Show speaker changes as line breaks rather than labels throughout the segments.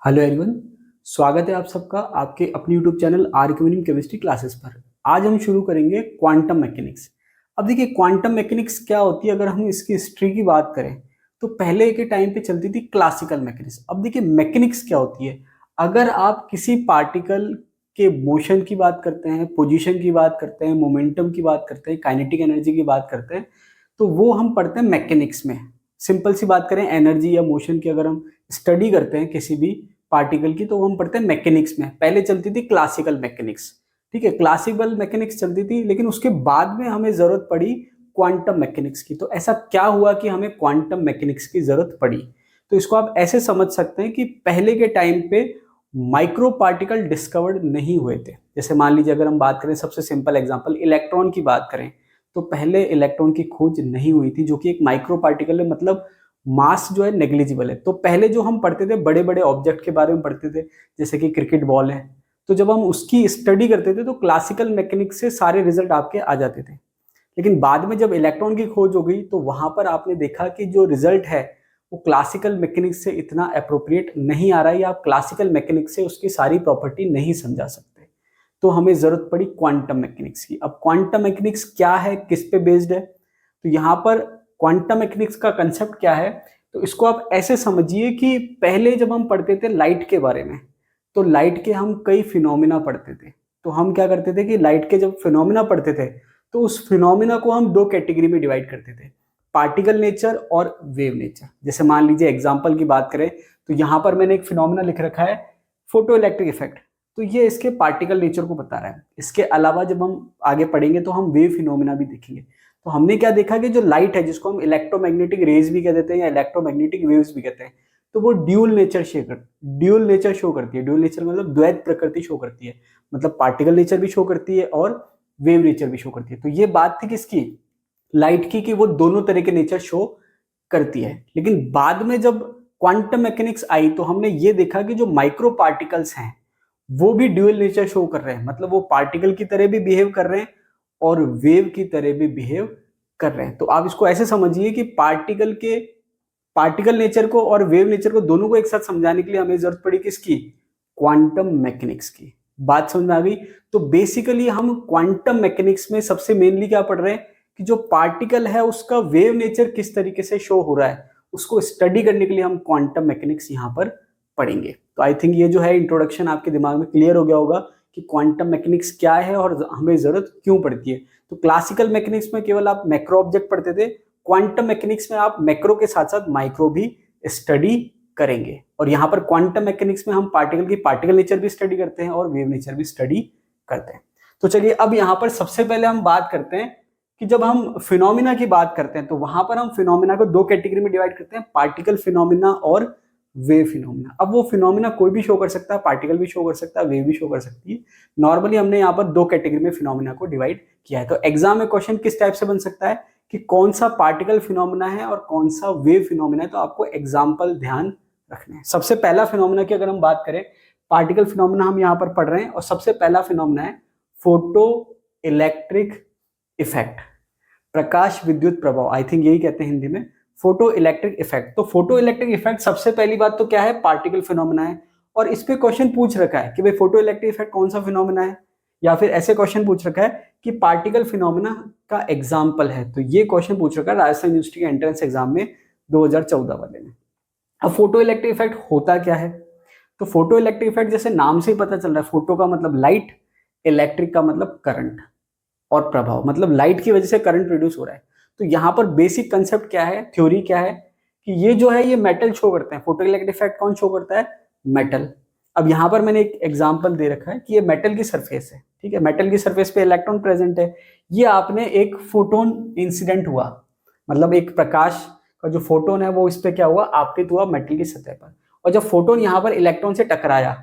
Hello everyone. स्वागत है आप सबका आपके अपने YouTube channel arc chemistry classes पर। आज हम शुरू करेंगे क्वांटम मैकेनिक्स। अब देखिए क्वांटम मैकेनिक्स क्या होती है। अगर हम इसकी हिस्ट्री की बात करें तो पहले के टाइम पे चलती थी क्लासिकल मैकेनिक्स। अब देखिए मैकेनिक्स क्या होती है। अगर आप किसी पार्टिकल के मोशन की बात करते हैं, पोजिशन की बात करते हैं, मोमेंटम की बात करते हैं, काइनेटिक एनर्जी की बात करते हैं, तो वो हम पढ़ते हैं मैकेनिक्स में। सिंपल सी बात करें, एनर्जी या मोशन की अगर हम स्टडी करते हैं किसी भी पार्टिकल की, तो वो हम पढ़ते हैं मैकेनिक्स में। पहले चलती थी क्लासिकल मैकेनिक्स, ठीक है, क्लासिकल मैकेनिक्स चलती थी, लेकिन उसके बाद में हमें जरूरत पड़ी क्वांटम मैकेनिक्स की। तो ऐसा क्या हुआ कि हमें क्वांटम मैकेनिक्स की जरूरत पड़ी। तो इसको आप ऐसे समझ सकते हैं कि पहले के टाइम पे माइक्रो पार्टिकल डिस्कवर्ड नहीं हुए थे। जैसे मान लीजिए अगर हम बात करें, सबसे सिंपल एग्जांपल इलेक्ट्रॉन की बात करें, तो पहले इलेक्ट्रॉन की खोज नहीं हुई थी, जो कि एक माइक्रो पार्टिकल है, मतलब मास जो है नेग्लिजिबल है। तो पहले जो हम पढ़ते थे बड़े बड़े ऑब्जेक्ट के बारे में पढ़ते थे, जैसे कि क्रिकेट बॉल है, तो जब हम उसकी स्टडी करते थे तो क्लासिकल मैकेनिक्स से सारे रिजल्ट आपके आ जाते थे। लेकिन बाद में जब इलेक्ट्रॉन की खोज हो गई तो वहां पर आपने देखा कि जो रिजल्ट है वो क्लासिकल मैकेनिक्स से इतना अप्रोप्रिएट नहीं आ रहा है, या आप क्लासिकल मैकेनिक्स से उसकी सारी प्रॉपर्टी नहीं समझा सकते। तो हमें जरूरत पड़ी क्वांटम मैकेनिक्स की। अब क्वांटम मैकेनिक्स क्या है, किस पे बेस्ड है, तो यहाँ पर क्वांटम मैकेनिक्स का कंसेप्ट क्या है। तो इसको आप ऐसे समझिए कि पहले जब हम पढ़ते थे लाइट के बारे में, तो लाइट के हम कई फिनोमिना पढ़ते थे। तो हम क्या करते थे कि लाइट के जब फिनोमिना पढ़ते थे तो उस फिनोमिना को हम दो कैटेगरी में डिवाइड करते थे, पार्टिकल नेचर और वेव नेचर। जैसे मान लीजिए एग्जांपल की बात करें तो यहाँ पर मैंने एक फिनोमिना लिख रखा है, फोटो इलेक्ट्रिक इफेक्ट। तो ये इसके पार्टिकल नेचर को बता रहा है। इसके अलावा जब हम आगे पढ़ेंगे तो हम वेव फिनोमिना भी देखेंगे। तो हमने क्या देखा कि जो लाइट है, जिसको हम इलेक्ट्रोमैग्नेटिक रेज भी कह देते हैं या इलेक्ट्रोमैग्नेटिक वेव्स भी कहते हैं, तो वो ड्यूल नेचर शो करती है। ड्यूल नेचर मतलब द्वैत प्रकृति शो करती है, मतलब पार्टिकल नेचर भी शो करती है और वेव नेचर भी शो करती है। तो ये बात थी किसकी, लाइट की, कि वो दोनों तरह के नेचर शो करती है। लेकिन बाद में जब क्वांटम मैकेनिक्स आई तो हमने ये देखा कि जो माइक्रो पार्टिकल्स हैं वो भी ड्यूअल नेचर शो कर रहे हैं, मतलब वो पार्टिकल की तरह भी बिहेव कर रहे हैं और वेव की तरह भी बिहेव कर रहे हैं। तो आप इसको ऐसे समझिए कि पार्टिकल नेचर को और वेव नेचर को दोनों को एक साथ समझाने के लिए हमें जरूरत पड़ी किसकी, क्वांटम मैकेनिक्स की। बात समझ में आ गई। तो बेसिकली हम क्वांटम मैकेनिक्स में सबसे मेनली क्या पढ़ रहे हैं कि जो पार्टिकल है उसका वेव नेचर किस तरीके से शो हो रहा है, उसको स्टडी करने के लिए हम क्वांटम मैकेनिक्स यहाँ पर पढ़ेंगे। तो आई थिंक ये जो है इंट्रोडक्शन आपके दिमाग में क्लियर हो गया होगा कि क्वांटम मैकेनिक्स क्या है और हमें जरूरत क्यों पड़ती है। तो क्लासिकल मैकेनिक्स में केवल आप मैक्रो ऑब्जेक्ट पढ़ते थे, क्वांटम मैकेनिक्स में आप मैक्रो के साथ साथ माइक्रो भी स्टडी करेंगे। और यहाँ पर क्वांटम मैकेनिक्स में हम पार्टिकल की पार्टिकल नेचर भी स्टडी करते हैं और वेव नेचर भी स्टडी करते हैं। तो चलिए अब यहाँ पर सबसे पहले हम बात करते हैं कि जब हम फिनोमिना की बात करते हैं तो वहां पर हम फिनोमिना को दो कैटेगरी में डिवाइड करते हैं, पार्टिकल फिनोमिना और वेव फिनोमिना। अब वो फिनोमिना कोई भी शो कर सकता है, पार्टिकल भी शो कर सकता है, वेव भी शो कर सकती है। नॉर्मली हमने यहाँ पर दो कैटेगरी में फिनोमिना को डिवाइड किया है। तो एग्जाम में क्वेश्चन किस टाइप से बन सकता है कि कौन सा पार्टिकल फिनोमिना है और कौन सा वेव फिनोमिना है, तो आपको एग्जाम्पल ध्यान रखने हैं। सबसे पहला फिनोमिना की अगर हम बात करें, पार्टिकल फिनोमिना हम यहाँ पर पढ़ रहे हैं, और सबसे पहला फिनोमिना है फोटो इलेक्ट्रिक इफेक्ट, प्रकाश विद्युत प्रभाव। आई थिंक यही कहते हैं हिंदी में, फोटो इलेक्ट्रिक इफेक्ट। तो फोटो इलेक्ट्रिक इफेक्ट सबसे पहली बात तो क्या है, पार्टिकल फिनोमिना है। और इस पे क्वेश्चन पूछ रखा है कि भाई फोटो इलेक्ट्रिक इफेक्ट कौन सा फिनोमिना है, या फिर ऐसे क्वेश्चन पूछ रखा है कि पार्टिकल फिनोमिना का एग्जाम्पल है। तो ये क्वेश्चन पूछ रखा है राजस्थान यूनिवर्सिटी के एंट्रेंस एग्जाम में 2014 वाले में। अब फोटो इलेक्ट्रिक इफेक्ट होता क्या है, तो फोटो इलेक्ट्रिक इफेक्ट जैसे नाम से ही पता चल रहा है, फोटो का मतलब लाइट, इलेक्ट्रिक का मतलब करंट, और प्रभाव मतलब लाइट की वजह से करंट प्रोड्यूस हो रहा है। तो यहाँ पर बेसिक कंसेप्ट क्या है, थ्योरी क्या है कि ये जो है ये मेटल शो करते हैं। फोटो इलेक्ट्रिक इफेक्ट कौन शो करता है, मेटल। अब यहाँ पर मैंने एक एग्जांपल दे रखा है कि ये मेटल की सरफेस है, ठीक है, मेटल की सरफेस पे इलेक्ट्रॉन प्रेजेंट है। ये आपने एक फोटोन इंसिडेंट हुआ, मतलब एक प्रकाश का जो फोटोन है वो इस पे क्या हुआ, आपतित हुआ मेटल की सतह पर। और जब फोटोन यहाँ पर इलेक्ट्रॉन से टकराया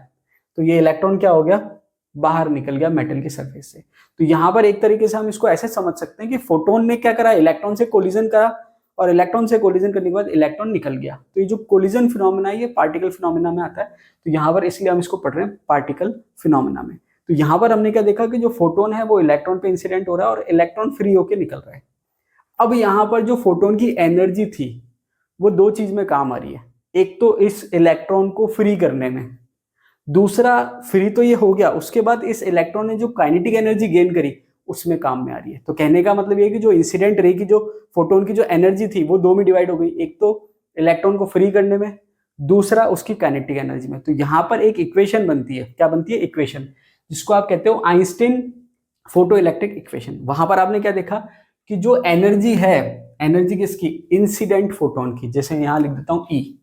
तो ये इलेक्ट्रॉन क्या हो गया, बाहर निकल गया मेटल की सरफेस से। तो यहाँ पर एक तरीके से हम इसको ऐसे समझ सकते हैं कि फोटोन ने क्या करा, इलेक्ट्रॉन से कोलिजन करा, और इलेक्ट्रॉन से कोलिजन करने के बाद इलेक्ट्रॉन निकल गया। तो ये जो कोलिजन फिनोमिना है ये पार्टिकल फिनोमिना में आता है। तो यहाँ पर इसलिए हम इसको पढ़ रहे हैं पार्टिकल फिनोमिना में। तो यहाँ पर हमने क्या देखा कि जो फोटोन है वो इलेक्ट्रॉन पे इंसिडेंट हो रहा है और इलेक्ट्रॉन फ्री होकर निकल रहा है। अब यहाँ पर जो फोटोन की एनर्जी थी वो दो चीज में काम आ रही है। एक तो इस इलेक्ट्रॉन को फ्री करने में, दूसरा फ्री तो ये हो गया, उसके बाद इस इलेक्ट्रॉन ने जो काइनेटिक एनर्जी गेन करी उसमें काम में आ रही है। तो कहने का मतलब ये कि जो इंसिडेंट रे की जो फोटोन की जो एनर्जी थी वो दो में डिवाइड हो गई, एक तो इलेक्ट्रॉन को फ्री करने में, दूसरा उसकी काइनेटिक एनर्जी में। तो यहाँ पर एक इक्वेशन बनती है, क्या बनती है, इक्वेशन, जिसको आप कहते हो आइंस्टीन फोटो इलेक्ट्रिक इक्वेशन। वहां पर आपने क्या देखा कि जो एनर्जी है, एनर्जी किसकी, इंसिडेंट फोटोन की, जैसे यहां लिख देता हूं ई,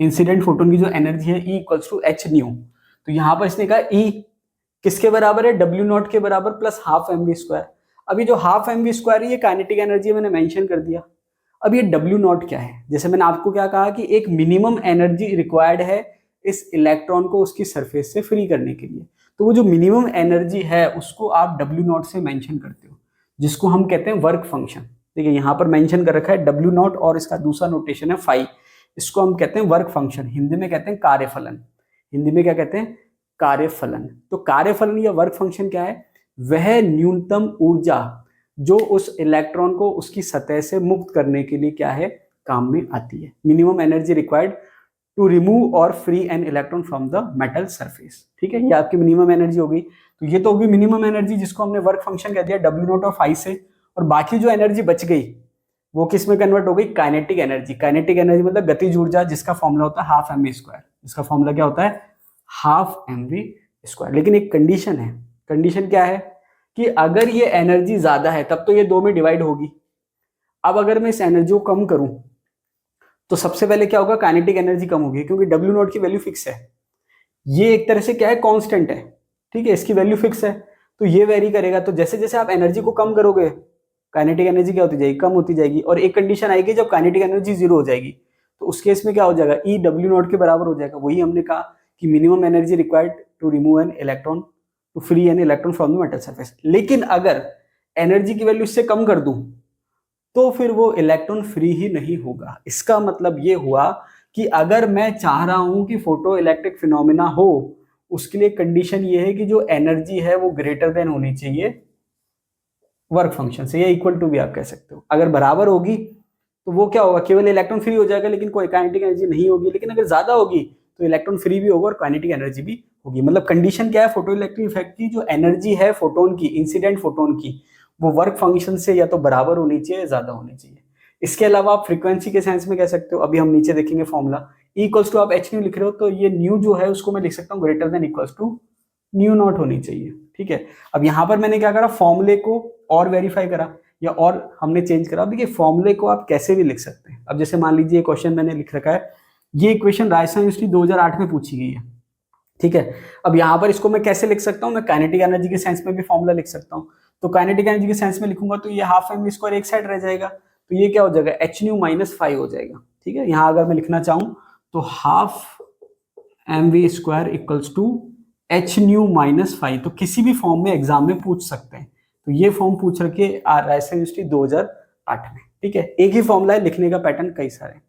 इंसिडेंट फोटोन की जो एनर्जी है E equals to H nu. तो यहां पर इसने कहा ई किसके बराबर है, डब्ल्यू नॉट के बराबर plus half M we square. अभी जो हाफ एम वी स्क्वायर है ये काइनेटिक एनर्जी मैंने मेंशन कर दिया। अब ये डब्ल्यू नॉट क्या है, जैसे मैंने आपको क्या कहा कि एक मिनिमम एनर्जी रिक्वायर्ड है इस इलेक्ट्रॉन को उसकी सरफेस से फ्री करने के लिए। तो वो जो मिनिमम एनर्जी है उसको आप डब्ल्यू नॉट से मेंशन करते हो, जिसको हम कहते हैं वर्क फंक्शन। देखिए यहाँ पर मेंशन कर रखा है डब्ल्यू नॉट और इसका दूसरा नोटेशन है फाई, इसको हम कहते हैं वर्क फंक्शन, हिंदी में कहते हैं कार्यफलन। हिंदी में क्या कहते हैं, कार्यफलन। तो कार्यफलन या वर्क फंक्शन क्या है, वह न्यूनतम ऊर्जा जो उस इलेक्ट्रॉन को उसकी सतह से मुक्त करने के लिए क्या है, काम में आती है। Minimum energy required to remove और free an electron from the metal surface. ठीक है, ये आपकी मिनिमम एनर्जी हो गई। तो ये तो होगी मिनिमम एनर्जी जिसको हमने वर्क फंक्शन कह दिया डब्ल्यू नॉट और फाई से, और बाकी जो एनर्जी बच गई वो किस में कन्वर्ट हो गई, काइनेटिक एनर्जी। काइनेटिक एनर्जी मतलब गतिज ऊर्जा, जिसका फॉर्मूला होता है हाफ एम वी स्क्वायर। जिसका फॉर्मूला क्या होता है, हाफ एम वी स्क्वायर। लेकिन एक कंडीशन है, कंडीशन क्या है कि अगर ये एनर्जी ज्यादा है तब तो ये दो में डिवाइड होगी। अब अगर मैं इस एनर्जी को कम करूं तो सबसे पहले क्या होगा, काइनेटिक एनर्जी कम होगी, क्योंकि डब्ल्यू नॉट की वैल्यू फिक्स है। ये एक तरह से क्या है, कांस्टेंट है। ठीक है, इसकी वैल्यू फिक्स है तो ये वेरी करेगा। तो जैसे जैसे आप एनर्जी को कम करोगे काइनेटिक एनर्जी क्या होती जाएगी, कम होती जाएगी। और एक कंडीशन आएगी जब काइनेटिक एनर्जी जीरो हो जाएगी, तो उस केस में क्या हो जाएगा, ई डब्ल्यू नॉट के बराबर हो जाएगा। वही हमने कहा कि minimum energy required to remove an electron, to free an electron from the metal surface. लेकिन अगर एनर्जी की वैल्यू इससे कम कर दूं तो फिर वो इलेक्ट्रॉन फ्री ही नहीं होगा। इसका मतलब ये हुआ कि अगर मैं चाह रहा हूं कि फोटो इलेक्ट्रिक फिनोमिना हो, उसके लिए कंडीशन ये है कि जो एनर्जी है वो ग्रेटर देन होनी चाहिए वर्क फंक्शन से, या इक्वल टू भी आप कह सकते हो। अगर बराबर होगी तो वो क्या होगा, केवल इलेक्ट्रॉन फ्री हो जाएगा लेकिन कोई काइनेटिक एनर्जी नहीं होगी। लेकिन अगर ज्यादा होगी तो इलेक्ट्रॉन फ्री भी होगा और काइनेटिक एनर्जी भी होगी। मतलब कंडीशन क्या है, फोटो इलेक्ट्रिक इफेक्ट की जो एनर्जी है फोटोन की, इंसिडेंट फोटोन की, वो वर्क फंक्शन से या तो बराबर होनी चाहिए या ज्यादा होनी चाहिए। इसके अलावा आप फ्रीक्वेंसी के सेंस में कह सकते हो, अभी हम नीचे देखेंगे फॉर्मूला, इक्वल्स टू आप एच न्यू लिख रहे हो तो ये न्यू जो है उसको मैं लिख सकता हूँ greater than equals to nu naught होनी चाहिए। ठीक है, अब यहाँ पर मैंने क्या करा, फॉर्मूले को और वेरीफाई करा या और हमने चेंज करा। देखिए फॉर्मूले को आप कैसे भी लिख सकते हैं। अब जैसे मान लीजिए क्वेश्चन मैंने लिख रखा है, ये इक्वेशन राजस्थान यूनिवर्सिटी 2008 में पूछी गई है। ठीक है, अब यहाँ पर इसको मैं कैसे लिख सकता हूँ, मैं काइनेटिक एनर्जी के सेंस में भी फॉर्मूला लिख सकता हूँ। तो काइनेटिक एनर्जी के सेंस में लिखूंगा तो ये हाफ एम वी स्क्वायर एक साइड रह जाएगा, तो ये क्या हो जाएगा, एच न्यू माइनस फाइव हो जाएगा। ठीक है, यहाँ अगर मैं लिखना चाहूँ तो half M we square equals to H nu minus five. तो किसी भी फॉर्म में एग्जाम में पूछ सकते हैं। तो ये फॉर्म पूछ रखे राजस्थान यूनिवर्सिटी 2008 में। ठीक है, एक ही फॉर्मूला है, लिखने का पैटर्न कई सारे।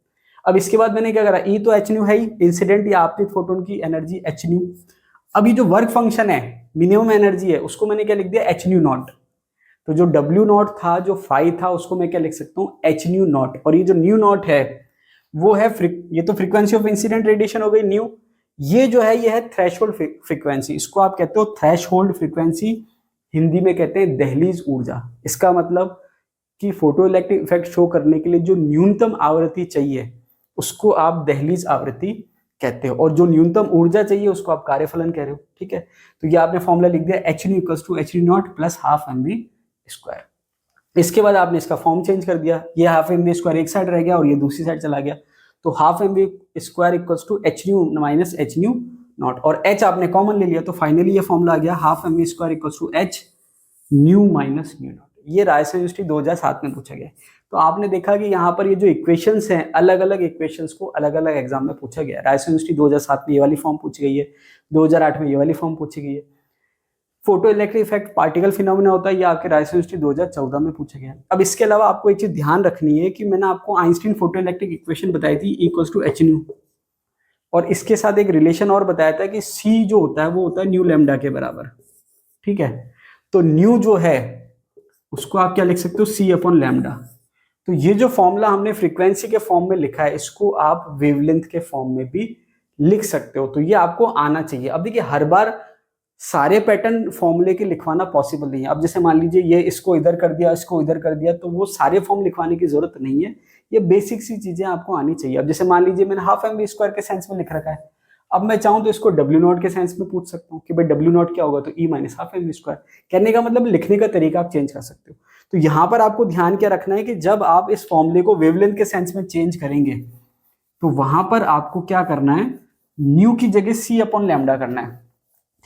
अब इसके बाद मैंने क्या करा, ई तो एच न्यू है ही, इंसिडेंट या आपतित फोटोन की एनर्जी एच न्यू। अभी जो वर्क फंक्शन है, मिनिमम एनर्जी है, उसको मैंने क्या लिख दिया, एच न्यू नॉट। तो जो डब्ल्यू नॉट था, जो फाइव था, उसको मैं क्या लिख सकता हूँ, एच न्यू नॉट। और ये जो न्यू नॉट है वो है ये तो फ्रीक्वेंसी ऑफ इंसिडेंट रेडिएशन हो गई न्यू। ये जो है ये है थ्रेशोल्ड फ्रीक्वेंसी, इसको आप कहते हो थ्रेशोल्ड फ्रीक्वेंसी, हिंदी में कहते हैं दहलीज ऊर्जा। इसका मतलब कि फोटो इलेक्ट्रिक इफेक्ट शो करने के लिए जो न्यूनतम आवृत्ति चाहिए उसको आप दहलीज आवृत्ति कहते हो, और जो न्यूनतम ऊर्जा चाहिए उसको आप कार्यफलन कह रहे हो। ठीक है, तो ये आपने फॉर्मूला लिख दिया h nu equals to H nu naught plus half M we square. इसके बाद आपने इसका फॉर्म चेंज कर दिया, ये हाफ एम वी स्क्वायर एक साइड रह गया और ये दूसरी साइड चला गया। तो half M we square equals to H nu minus h nu naught, और एच आपने कॉमन ले लिया तो फाइनली ये फॉर्मूला आ गया half M we square equals to H nu minus new not. ये राजस्थान यूनिवर्सिटी 2007 में पूछा गया। तो आपने देखा कि यहाँ पर ये जो इक्वेशंस हैं, अलग अलग इक्वेशंस को अलग अलग एग्जाम में पूछा गया है। राजस्थान यूनिवर्सिटी 2007 में ये वाली फॉर्म पूछी गई है, 2008 में ये वाली फॉर्म पूछी गई है। Photo electric effect particle phenomena होता है, ये आपके राजस्थान यूनिवर्सिटी 2014 में पूछा गया। अब इसके अलावा आपको एक चीज ध्यान रखनी है कि मैंने आपको आइंस्टीन फोटो इलेक्ट्रिक इक्वेशन बताई थी इक्वल्स टू एच न्यू, और इसके साथ एक रिलेशन और बताया था कि सी जो होता है वो होता है न्यू लैम्डा के बराबर। ठीक है, तो न्यू जो है उसको आप क्या लिख सकते हो, सी अपॉन लैम्डा, तो ये जो फॉर्मूला हमने फ्रीक्वेंसी के फॉर्म में लिखा है, इसको आप वेवलेंथ के फॉर्म में भी लिख सकते हो। तो ये आपको आना चाहिए। अब देखिए हर बार सारे पैटर्न फॉर्मूले के लिखवाना पॉसिबल नहीं है। अब जैसे मान लीजिए ये इसको इधर कर दिया, इसको इधर कर दिया, तो वो सारे फॉर्म लिखवाने की जरूरत नहीं है। ये बेसिक सी चीजें आपको आनी चाहिए। अब जैसे मान लीजिए मैंने हाफ एम वी स्क्वायर के सेंस में लिख रखा है, अब मैं चाहूं तो इसको डब्ल्यू नॉट के सेंस में पूछ सकता हूँ कि भाई डब्ल्यू नॉट क्या होगा, तो E minus half M we square. कहने का मतलब लिखने का तरीका आप चेंज कर सकते हो। तो यहां पर आपको ध्यान क्या रखना है कि जब आप इस फॉर्मूले को वेवलेंथ के सेंस में चेंज करेंगे तो वहां पर आपको क्या करना है, न्यू की जगह सी अपॉन लैम्डा करना है।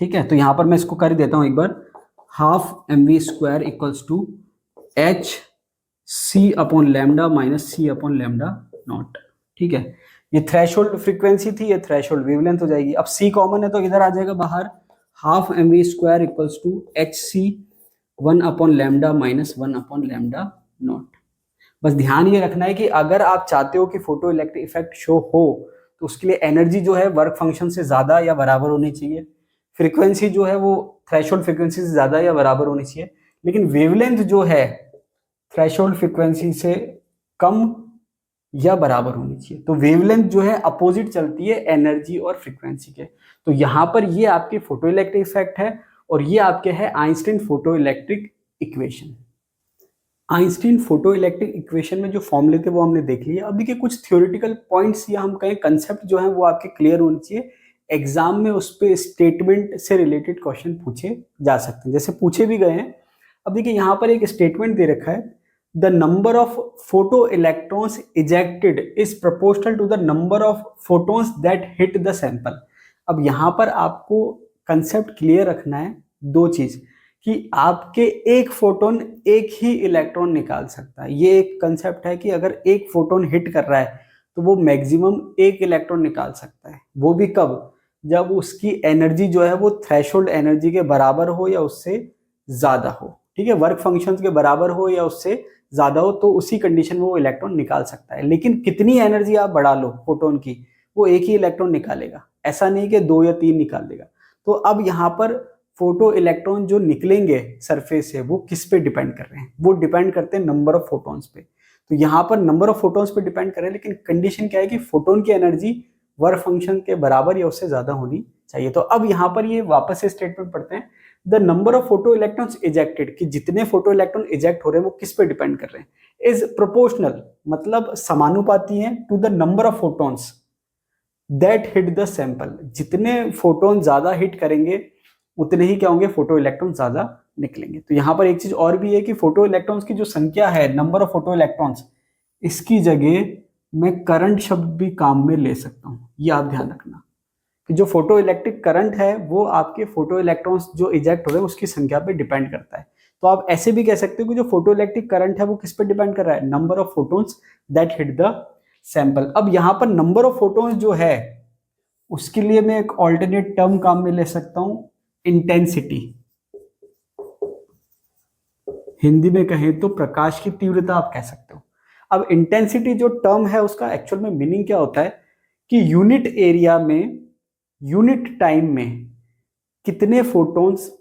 ठीक है, तो यहां पर मैं इसको कर देता हूं एक बार, half M we square equals to h c upon lambda minus c upon lambda naught. ठीक है, ये थ्रेशोल्ड फ्रीक्वेंसी थी, ये थ्रेशोल्ड वेवलेंथ हो जाएगी। अब सी कॉमन है तो इधर आ जाएगा बाहर, half M we square equals to h c 1 upon lambda minus 1 upon lambda naught. बस ध्यान ये रखना है कि अगर आप चाहते हो कि फोटो इलेक्ट्रिक इफेक्ट शो हो तो उसके लिए एनर्जी जो है वर्क फंक्शन से ज्यादा या बराबर होनी चाहिए, फ्रीक्वेंसी जो है वो थ्रेशोल्ड फ्रीक्वेंसी से ज्यादा या बराबर होनी चाहिए, लेकिन वेवलेंथ जो है थ्रेशोल्ड फ्रीक्वेंसी से कम या बराबर होनी चाहिए। तो वेवलेंथ जो है अपोजिट चलती है एनर्जी और फ्रीक्वेंसी के। तो यहां पर ये आपके फोटो इलेक्ट्रिक इफेक्ट है और ये आपके है Einstein photo electric equation. Einstein photo electric equation में जो फॉर्मूले थे वो हमने देख लिए। अब देखिए कुछ थ्योरेटिकल पॉइंट्स या हम कहें कंसेप्ट जो है वो आपके क्लियर होने चाहिए। एग्जाम में उस पर स्टेटमेंट से रिलेटेड क्वेश्चन पूछे जा सकते हैं, जैसे पूछे भी गए हैं। अब देखिए यहाँ पर एक स्टेटमेंट दे रखा है, the number of photo electrons ejected is proportional to the number of photons that hit the sample. अब यहाँ पर आपको कंसेप्ट क्लियर रखना है दो चीज, कि आपके एक फोटोन एक ही इलेक्ट्रॉन निकाल सकता है। ये एक कंसेप्ट है कि अगर एक फोटोन हिट कर रहा है तो वो मैक्सिमम एक इलेक्ट्रॉन निकाल सकता है। वो भी कब, जब उसकी एनर्जी जो है वो थ्रेशोल्ड एनर्जी के बराबर हो या उससे ज्यादा हो। ठीक है, वर्क फंक्शंस के बराबर हो या उससे ज्यादा हो, तो उसी कंडीशन में वो इलेक्ट्रॉन निकाल सकता है। लेकिन कितनी एनर्जी आप बढ़ा लो फोटोन की, वो एक ही इलेक्ट्रॉन निकालेगा, ऐसा नहीं कि 2 या 3 निकाल देगा। तो अब यहाँ पर फोटो इलेक्ट्रॉन जो निकलेंगे सरफेस से वो किस पे डिपेंड कर रहे हैं, वो डिपेंड करते हैं नंबर ऑफ फोटोन्स पे। तो यहाँ पर नंबर ऑफ फोटोन्स पे डिपेंड कर रहे हैं, लेकिन कंडीशन क्या है कि फोटोन की एनर्जी वर्क फंक्शन के बराबर या उससे ज्यादा होनी चाहिए। तो अब यहाँ पर ये वापस से स्टेटमेंट पढ़ते हैं, the number of photo electrons ejected, कि जितने फोटो इलेक्ट्रॉन इजेक्ट हो रहे हैं वो किस पे डिपेंड कर रहे हैं, इज प्रोपोर्शनल, मतलब समानुपाती है, to the number of photons that hit the sample. जितने फोटोन ज्यादा हिट करेंगे उतने ही क्या होंगे, फोटो इलेक्ट्रॉन ज्यादा निकलेंगे। तो यहाँ पर एक चीज और भी है कि फोटो इलेक्ट्रॉन्स की जो संख्या है, नंबर ऑफ फोटो इलेक्ट्रॉन्स, इसकी जगह मैं करंट शब्द भी काम में ले सकता हूँ। ये आप ध्यान रखना कि जो फोटो इलेक्ट्रिक करंट है वो आपके फोटो इलेक्ट्रॉन्स जो इजेक्ट हो रहे हैं उसकी संख्या पे डिपेंड करता है। तो आप ऐसे भी कह सकते हो कि जो फोटो इलेक्ट्रिक करंट है वो किस पे डिपेंड कर रहा है, number of photons that hit the sample. अब यहाँ पर नंबर ऑफ फोटोन्स जो है उसके लिए मैं एक ऑल्टरनेट टर्म काम में ले सकता हूं, इंटेंसिटी। हिंदी में कहें तो प्रकाश की तीव्रता आप कह सकते हो। अब इंटेंसिटी जो टर्म है उसका एक्चुअल में मीनिंग क्या होता है कि यूनिट एरिया में, यूनिट टाइम में कितने फोटोन्स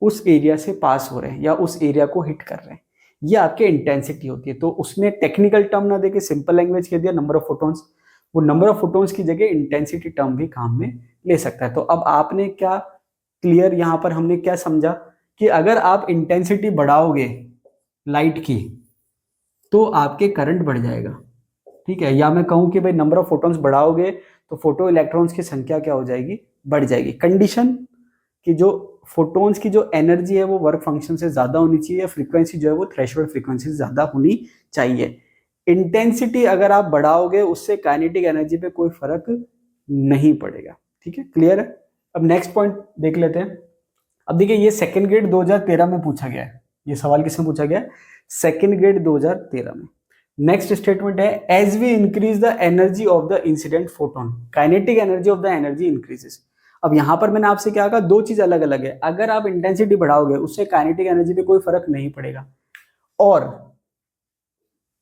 उस एरिया से पास हो रहे हैं या उस एरिया को हिट कर रहे हैं, ये आपके इंटेंसिटी होती है। तो उसमें टेक्निकल टर्म ना देके सिंपल लैंग्वेज कह दिया नंबर ऑफ फोटोन्स, वो नंबर ऑफ फोटोन्स की जगह इंटेंसिटी टर्म भी काम में ले सकता है। तो अब आपने क्या क्लियर, यहां पर हमने क्या समझा कि अगर आप इंटेंसिटी बढ़ाओगे लाइट की तो आपके करंट बढ़ जाएगा। ठीक है, या मैं कहूं कि भाई नंबर ऑफ फोटॉन्स बढ़ाओगे तो फोटो इलेक्ट्रॉन्स की संख्या क्या हो जाएगी, बढ़ जाएगी। कंडीशन कि जो फोटॉन्स की जो एनर्जी है वो वर्क फंक्शन से ज्यादा होनी चाहिए, या फ्रीक्वेंसी जो है वो थ्रेशोल्ड फ्रीक्वेंसी से ज्यादा होनी चाहिए। इंटेंसिटी अगर आप बढ़ाओगे उससे काइनेटिक एनर्जी पे कोई फर्क नहीं पड़ेगा। ठीक है, क्लियर है। अब नेक्स्ट पॉइंट देख लेते हैं। अब देखिए ये सेकंड ग्रेड 2013 में पूछा गया है, ये सवाल किसमें पूछा गया है, सेकंड ग्रेड 2013 में। नेक्स्ट स्टेटमेंट है, as we increase the energy of the incident photon, kinetic energy of the energy increases. अब यहां पर मैंने आपसे क्या कहा, दो चीज अलग अलग है। अगर आप इंटेंसिटी बढ़ाओगे उससे काइनेटिक एनर्जी पे कोई फर्क नहीं पड़ेगा, और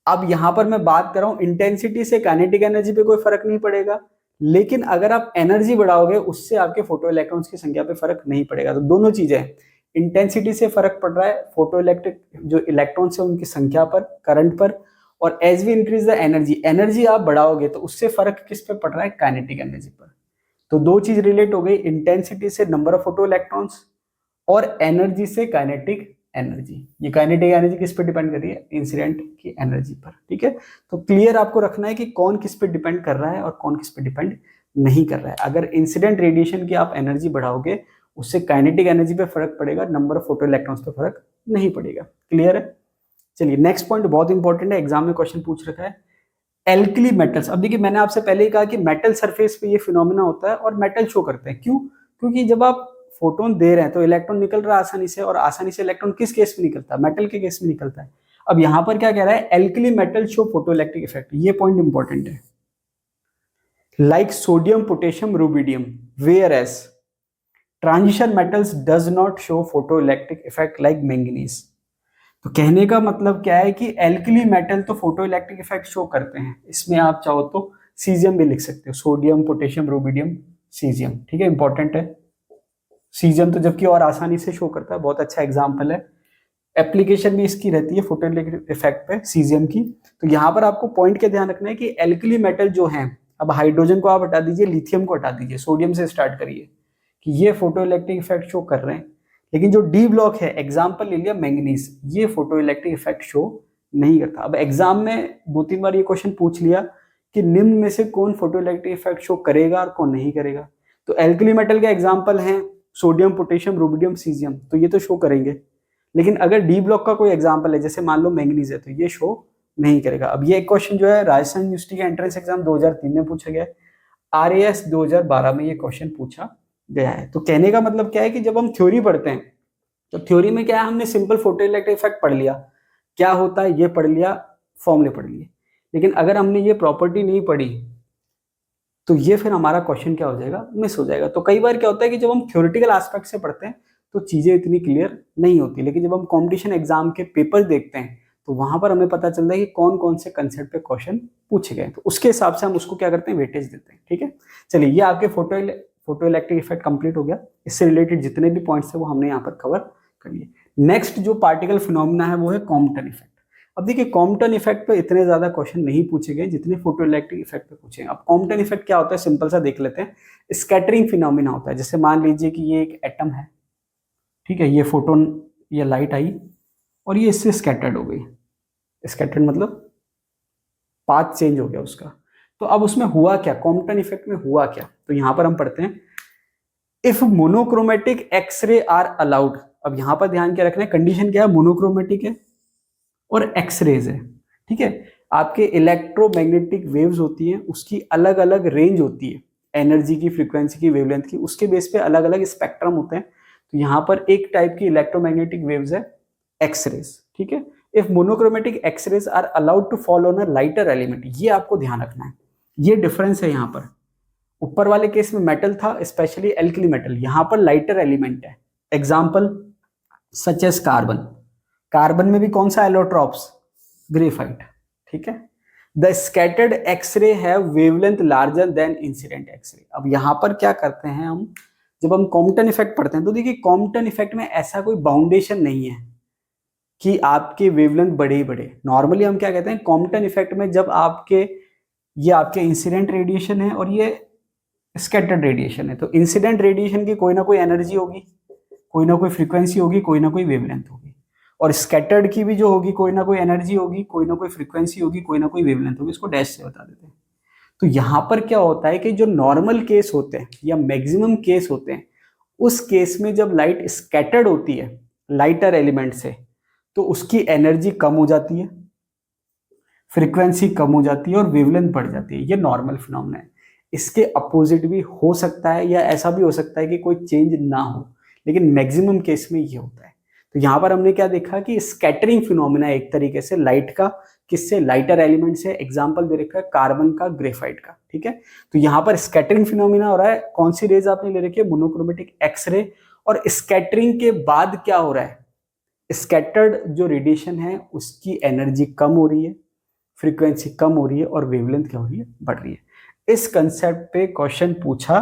अब यहां पर मैं बात कर रहा हूं इंटेंसिटी से काइनेटिक एनर्जी पे कोई फर्क नहीं पड़ेगा, लेकिन अगर आप एनर्जी बढ़ाओगे उससे आपके फोटो इलेक्ट्रॉन्स की संख्या पे फर्क नहीं पड़ेगा। तो दोनों चीजें, इंटेंसिटी से फर्क पड़ रहा है फोटो इलेक्ट्रिक जो इलेक्ट्रॉन्स है उनकी संख्या पर, करंट पर, और as we increase the energy, energy आप बढ़ाओगे तो उससे फर्क किस पे पड़ रहा है, काइनेटिक एनर्जी पर। तो दो चीज रिलेट हो गई, इंटेंसिटी से नंबर ऑफ फोटो इलेक्ट्रॉन्स और एनर्जी से काइनेटिक एनर्जी। ये काइनेटिक एनर्जी किस पे डिपेंड कर रही है, इंसिडेंट की एनर्जी पर। ठीक है, तो क्लियर आपको रखना है कि कौन किस पे डिपेंड कर रहा है और कौन किस पे डिपेंड नहीं कर रहा है। अगर इंसिडेंट रेडिएशन की आप एनर्जी बढ़ाओगे उससे काइनेटिक एनर्जी पे फर्क पड़ेगा, नंबर ऑफ फोटो इलेक्ट्रॉन्स पे फर्क नहीं पड़ेगा। क्लियर है? चलिए नेक्स्ट पॉइंट बहुत इंपॉर्टेंट है, एग्जाम में क्वेश्चन पूछ रखा है, एल्कली मेटल्स। अब देखिए मैंने आपसे पहले ही कहा कि मेटल सरफेस पे ये फिनोमिना होता है और मेटल शो करते हैं। क्यों? क्योंकि जब आप फोटोन दे रहे हैं तो इलेक्ट्रॉन निकल रहा है आसानी से, और आसानी से इलेक्ट्रॉन किस केस में निकलता है, मेटल के केस में निकलता है। अब यहां पर क्या कह रहा है, alkali metal show photo electric effect. ये पॉइंट इंपॉर्टेंट है, like sodium potassium rubidium, where as transition metals does not show photo electric effect like manganese. तो कहने का मतलब क्या है कि एल्कली मेटल तो फोटो इलेक्ट्रिक इफेक्ट शो करते हैं। इसमें आप चाहो तो सीजियम भी लिख सकते हो, सोडियम पोटेशियम रुबिडियम सीजियम। ठीक है, इंपॉर्टेंट है सीजियम तो, जबकि और आसानी से शो करता है, बहुत अच्छा एग्जाम्पल है। एप्लीकेशन भी इसकी रहती है फोटो इलेक्ट्रिक इफेक्ट पे सीजियम की। तो यहाँ पर आपको पॉइंट के ध्यान रखना है कि एल्कली मेटल जो है, अब हाइड्रोजन को आप हटा दीजिए, लिथियम को हटा दीजिए, सोडियम से स्टार्ट करिए, कि ये फोटो इलेक्ट्रिक इफेक्ट शो कर रहे हैं। लेकिन जो डी ब्लॉक है, एग्जाम्पल ले लिया मैंगनीज, ये फोटो इलेक्ट्रिक इफेक्ट शो नहीं करता। अब एग्जाम में 2-3 बार ये क्वेश्चन पूछ लिया कि निम्न में से कौन फोटो इलेक्ट्रिक इफेक्ट शो करेगा और कौन नहीं करेगा। तो एल्कली मेटल के एग्जाम्पल हैं सोडियम पोटेशियम रुबिडियम सीजियम, तो ये तो शो करेंगे। लेकिन अगर डी ब्लॉक का कोई एग्जाम्पल है, जैसे मान लो मैंगनीज है, तो ये शो नहीं करेगा। अब ये क्वेश्चन जो है राजस्थान यूनिवर्सिटी के एंट्रेंस एग्जाम 2003 में पूछा गया है, RAS 2012 में ये क्वेश्चन पूछा गया है। तो कहने का मतलब क्या है कि जब हम थ्योरी पढ़ते हैं तो थ्योरी में क्या है, हमने सिंपल फोटो इलेक्ट्रिक इफेक्ट पढ़ लिया, क्या होता है ये पढ़ लिया, फॉर्मूले पढ़ लिए। लेकिन अगर हमने ये प्रॉपर्टी नहीं पढ़ी तो ये फिर हमारा क्वेश्चन क्या हो जाएगा, मिस हो जाएगा। तो कई बार क्या होता है कि जब हम थ्योरेटिकल एस्पेक्ट से पढ़ते हैं तो चीजें इतनी क्लियर नहीं होती, लेकिन जब हम कॉम्पिटिशन एग्जाम के पेपर देखते हैं तो वहां पर हमें पता चलता है कि कौन कौन से कंसेप्ट पे क्वेश्चन पूछे गए, तो उसके हिसाब से हम उसको क्या करते हैं, वेटेज देते हैं। ठीक है, चलिए ये आपके फोटो इलेक्ट्रिक इफेक्ट कंप्लीट हो गया। इससे रिलेटेड जितने भी पॉइंट्स है वो हमने यहाँ पर कवर कर लिए। नेक्स्ट जो पार्टिकल फिनोमिना है वो है कॉम्पटन इफेक्ट। अब देखिए कॉम्पटन इफेक्ट पे इतने ज्यादा क्वेश्चन नहीं पूछे गए जितने फोटो इलेक्ट्रिक इफेक्ट पे पूछे। अब कॉम्पटन इफेक्ट क्या होता है, सिंपल सा देख लेते हैं। स्कैटरिंग फिनोमिना होता है। जैसे मान लीजिए कि ये एक एटम है, ठीक है, ये फोटोन, ये लाइट आई और ये इससे स्कैटर्ड हो गई। स्कैटर्ड मतलब पाथ चेंज हो गया उसका। तो अब उसमें हुआ क्या, कॉम्पटन इफेक्ट में हुआ क्या, तो यहां पर हम पढ़ते हैं, if monochromatic x ray are allowed. अब यहां पर ध्यान क्या रखना है, कंडीशन क्या है, मोनोक्रोमेटिक है और एक्सरेज है। ठीक है, आपके इलेक्ट्रोमैग्नेटिक वेव्स होती हैं, उसकी अलग अलग रेंज होती है, एनर्जी की, फ्रीक्वेंसी की, वेवलेंथ की, उसके बेस पे अलग अलग स्पेक्ट्रम होते हैं। तो यहाँ पर एक टाइप की इलेक्ट्रोमैग्नेटिक वेव्स है एक्सरेज। ठीक है, if monochromatic x rays are allowed to fall on a lighter element, ये आपको ध्यान रखना है, ये डिफरेंस है। यहाँ पर ऊपर वाले केस में मेटल था, स्पेशली एल्कली मेटल, यहाँ पर लाइटर एलिमेंट है। Example such as carbon, carbon में भी कौन सा एलोट्रॉप्स, ग्रेफाइट। ठीक है, the scattered x ray have wavelength larger than incident x ray. अब यहां पर क्या करते हैं हम, जब हम कॉम्पटन इफेक्ट पढ़ते हैं तो देखिए कॉम्पटन इफेक्ट में ऐसा कोई बाउंडेशन नहीं है कि आपके वेवलेंथ बड़े ही बड़े। नॉर्मली हम क्या कहते हैं, कॉम्पटन इफेक्ट में जब ये आपके इंसिडेंट रेडिएशन है और ये स्कैटर्ड रेडिएशन है, तो इंसिडेंट रेडिएशन की कोई ना कोई एनर्जी होगी, कोई ना कोई फ्रीक्वेंसी होगी, कोई ना कोई वेवलेंथ होगी, और स्कैटर्ड की भी जो होगी कोई ना कोई एनर्जी होगी, कोई ना कोई फ्रीक्वेंसी होगी, कोई ना कोई वेवलेंथ होगी। इसको डैश से बता देते हैं। तो यहाँ पर क्या होता है कि जो नॉर्मल केस होते हैं या मैक्सिमम केस होते हैं, उस केस में जब लाइट स्कैटर्ड होती है लाइटर एलिमेंट से, तो उसकी एनर्जी कम हो जाती है, फ्रीक्वेंसी कम हो जाती है और वेवलेंथ बढ़ जाती है। ये नॉर्मल फिनोमेना है। इसके अपोजिट भी हो सकता है, या ऐसा भी हो सकता है कि कोई चेंज ना हो, लेकिन मैक्सिमम केस में ये होता है। तो यहाँ पर हमने क्या देखा कि स्कैटरिंग फिनोमेना एक तरीके से लाइट का, किससे, लाइटर एलिमेंट से। एग्जाम्पल दे रखा है कार्बन का, ग्रेफाइट का। ठीक है, तो यहाँ पर स्कैटरिंग फिनोमेना हो रहा है। कौन सी रेज आपने ले रखी है, मोनोक्रोमेटिक एक्सरे। और स्कैटरिंग के बाद क्या हो रहा है, स्कैटर्ड जो रेडिएशन है उसकी एनर्जी कम हो रही है, फ्रीक्वेंसी कम हो रही है और वेवलेंथ क्या हो रही है, बढ़ रही है। इस कंसेप्ट पे क्वेश्चन पूछा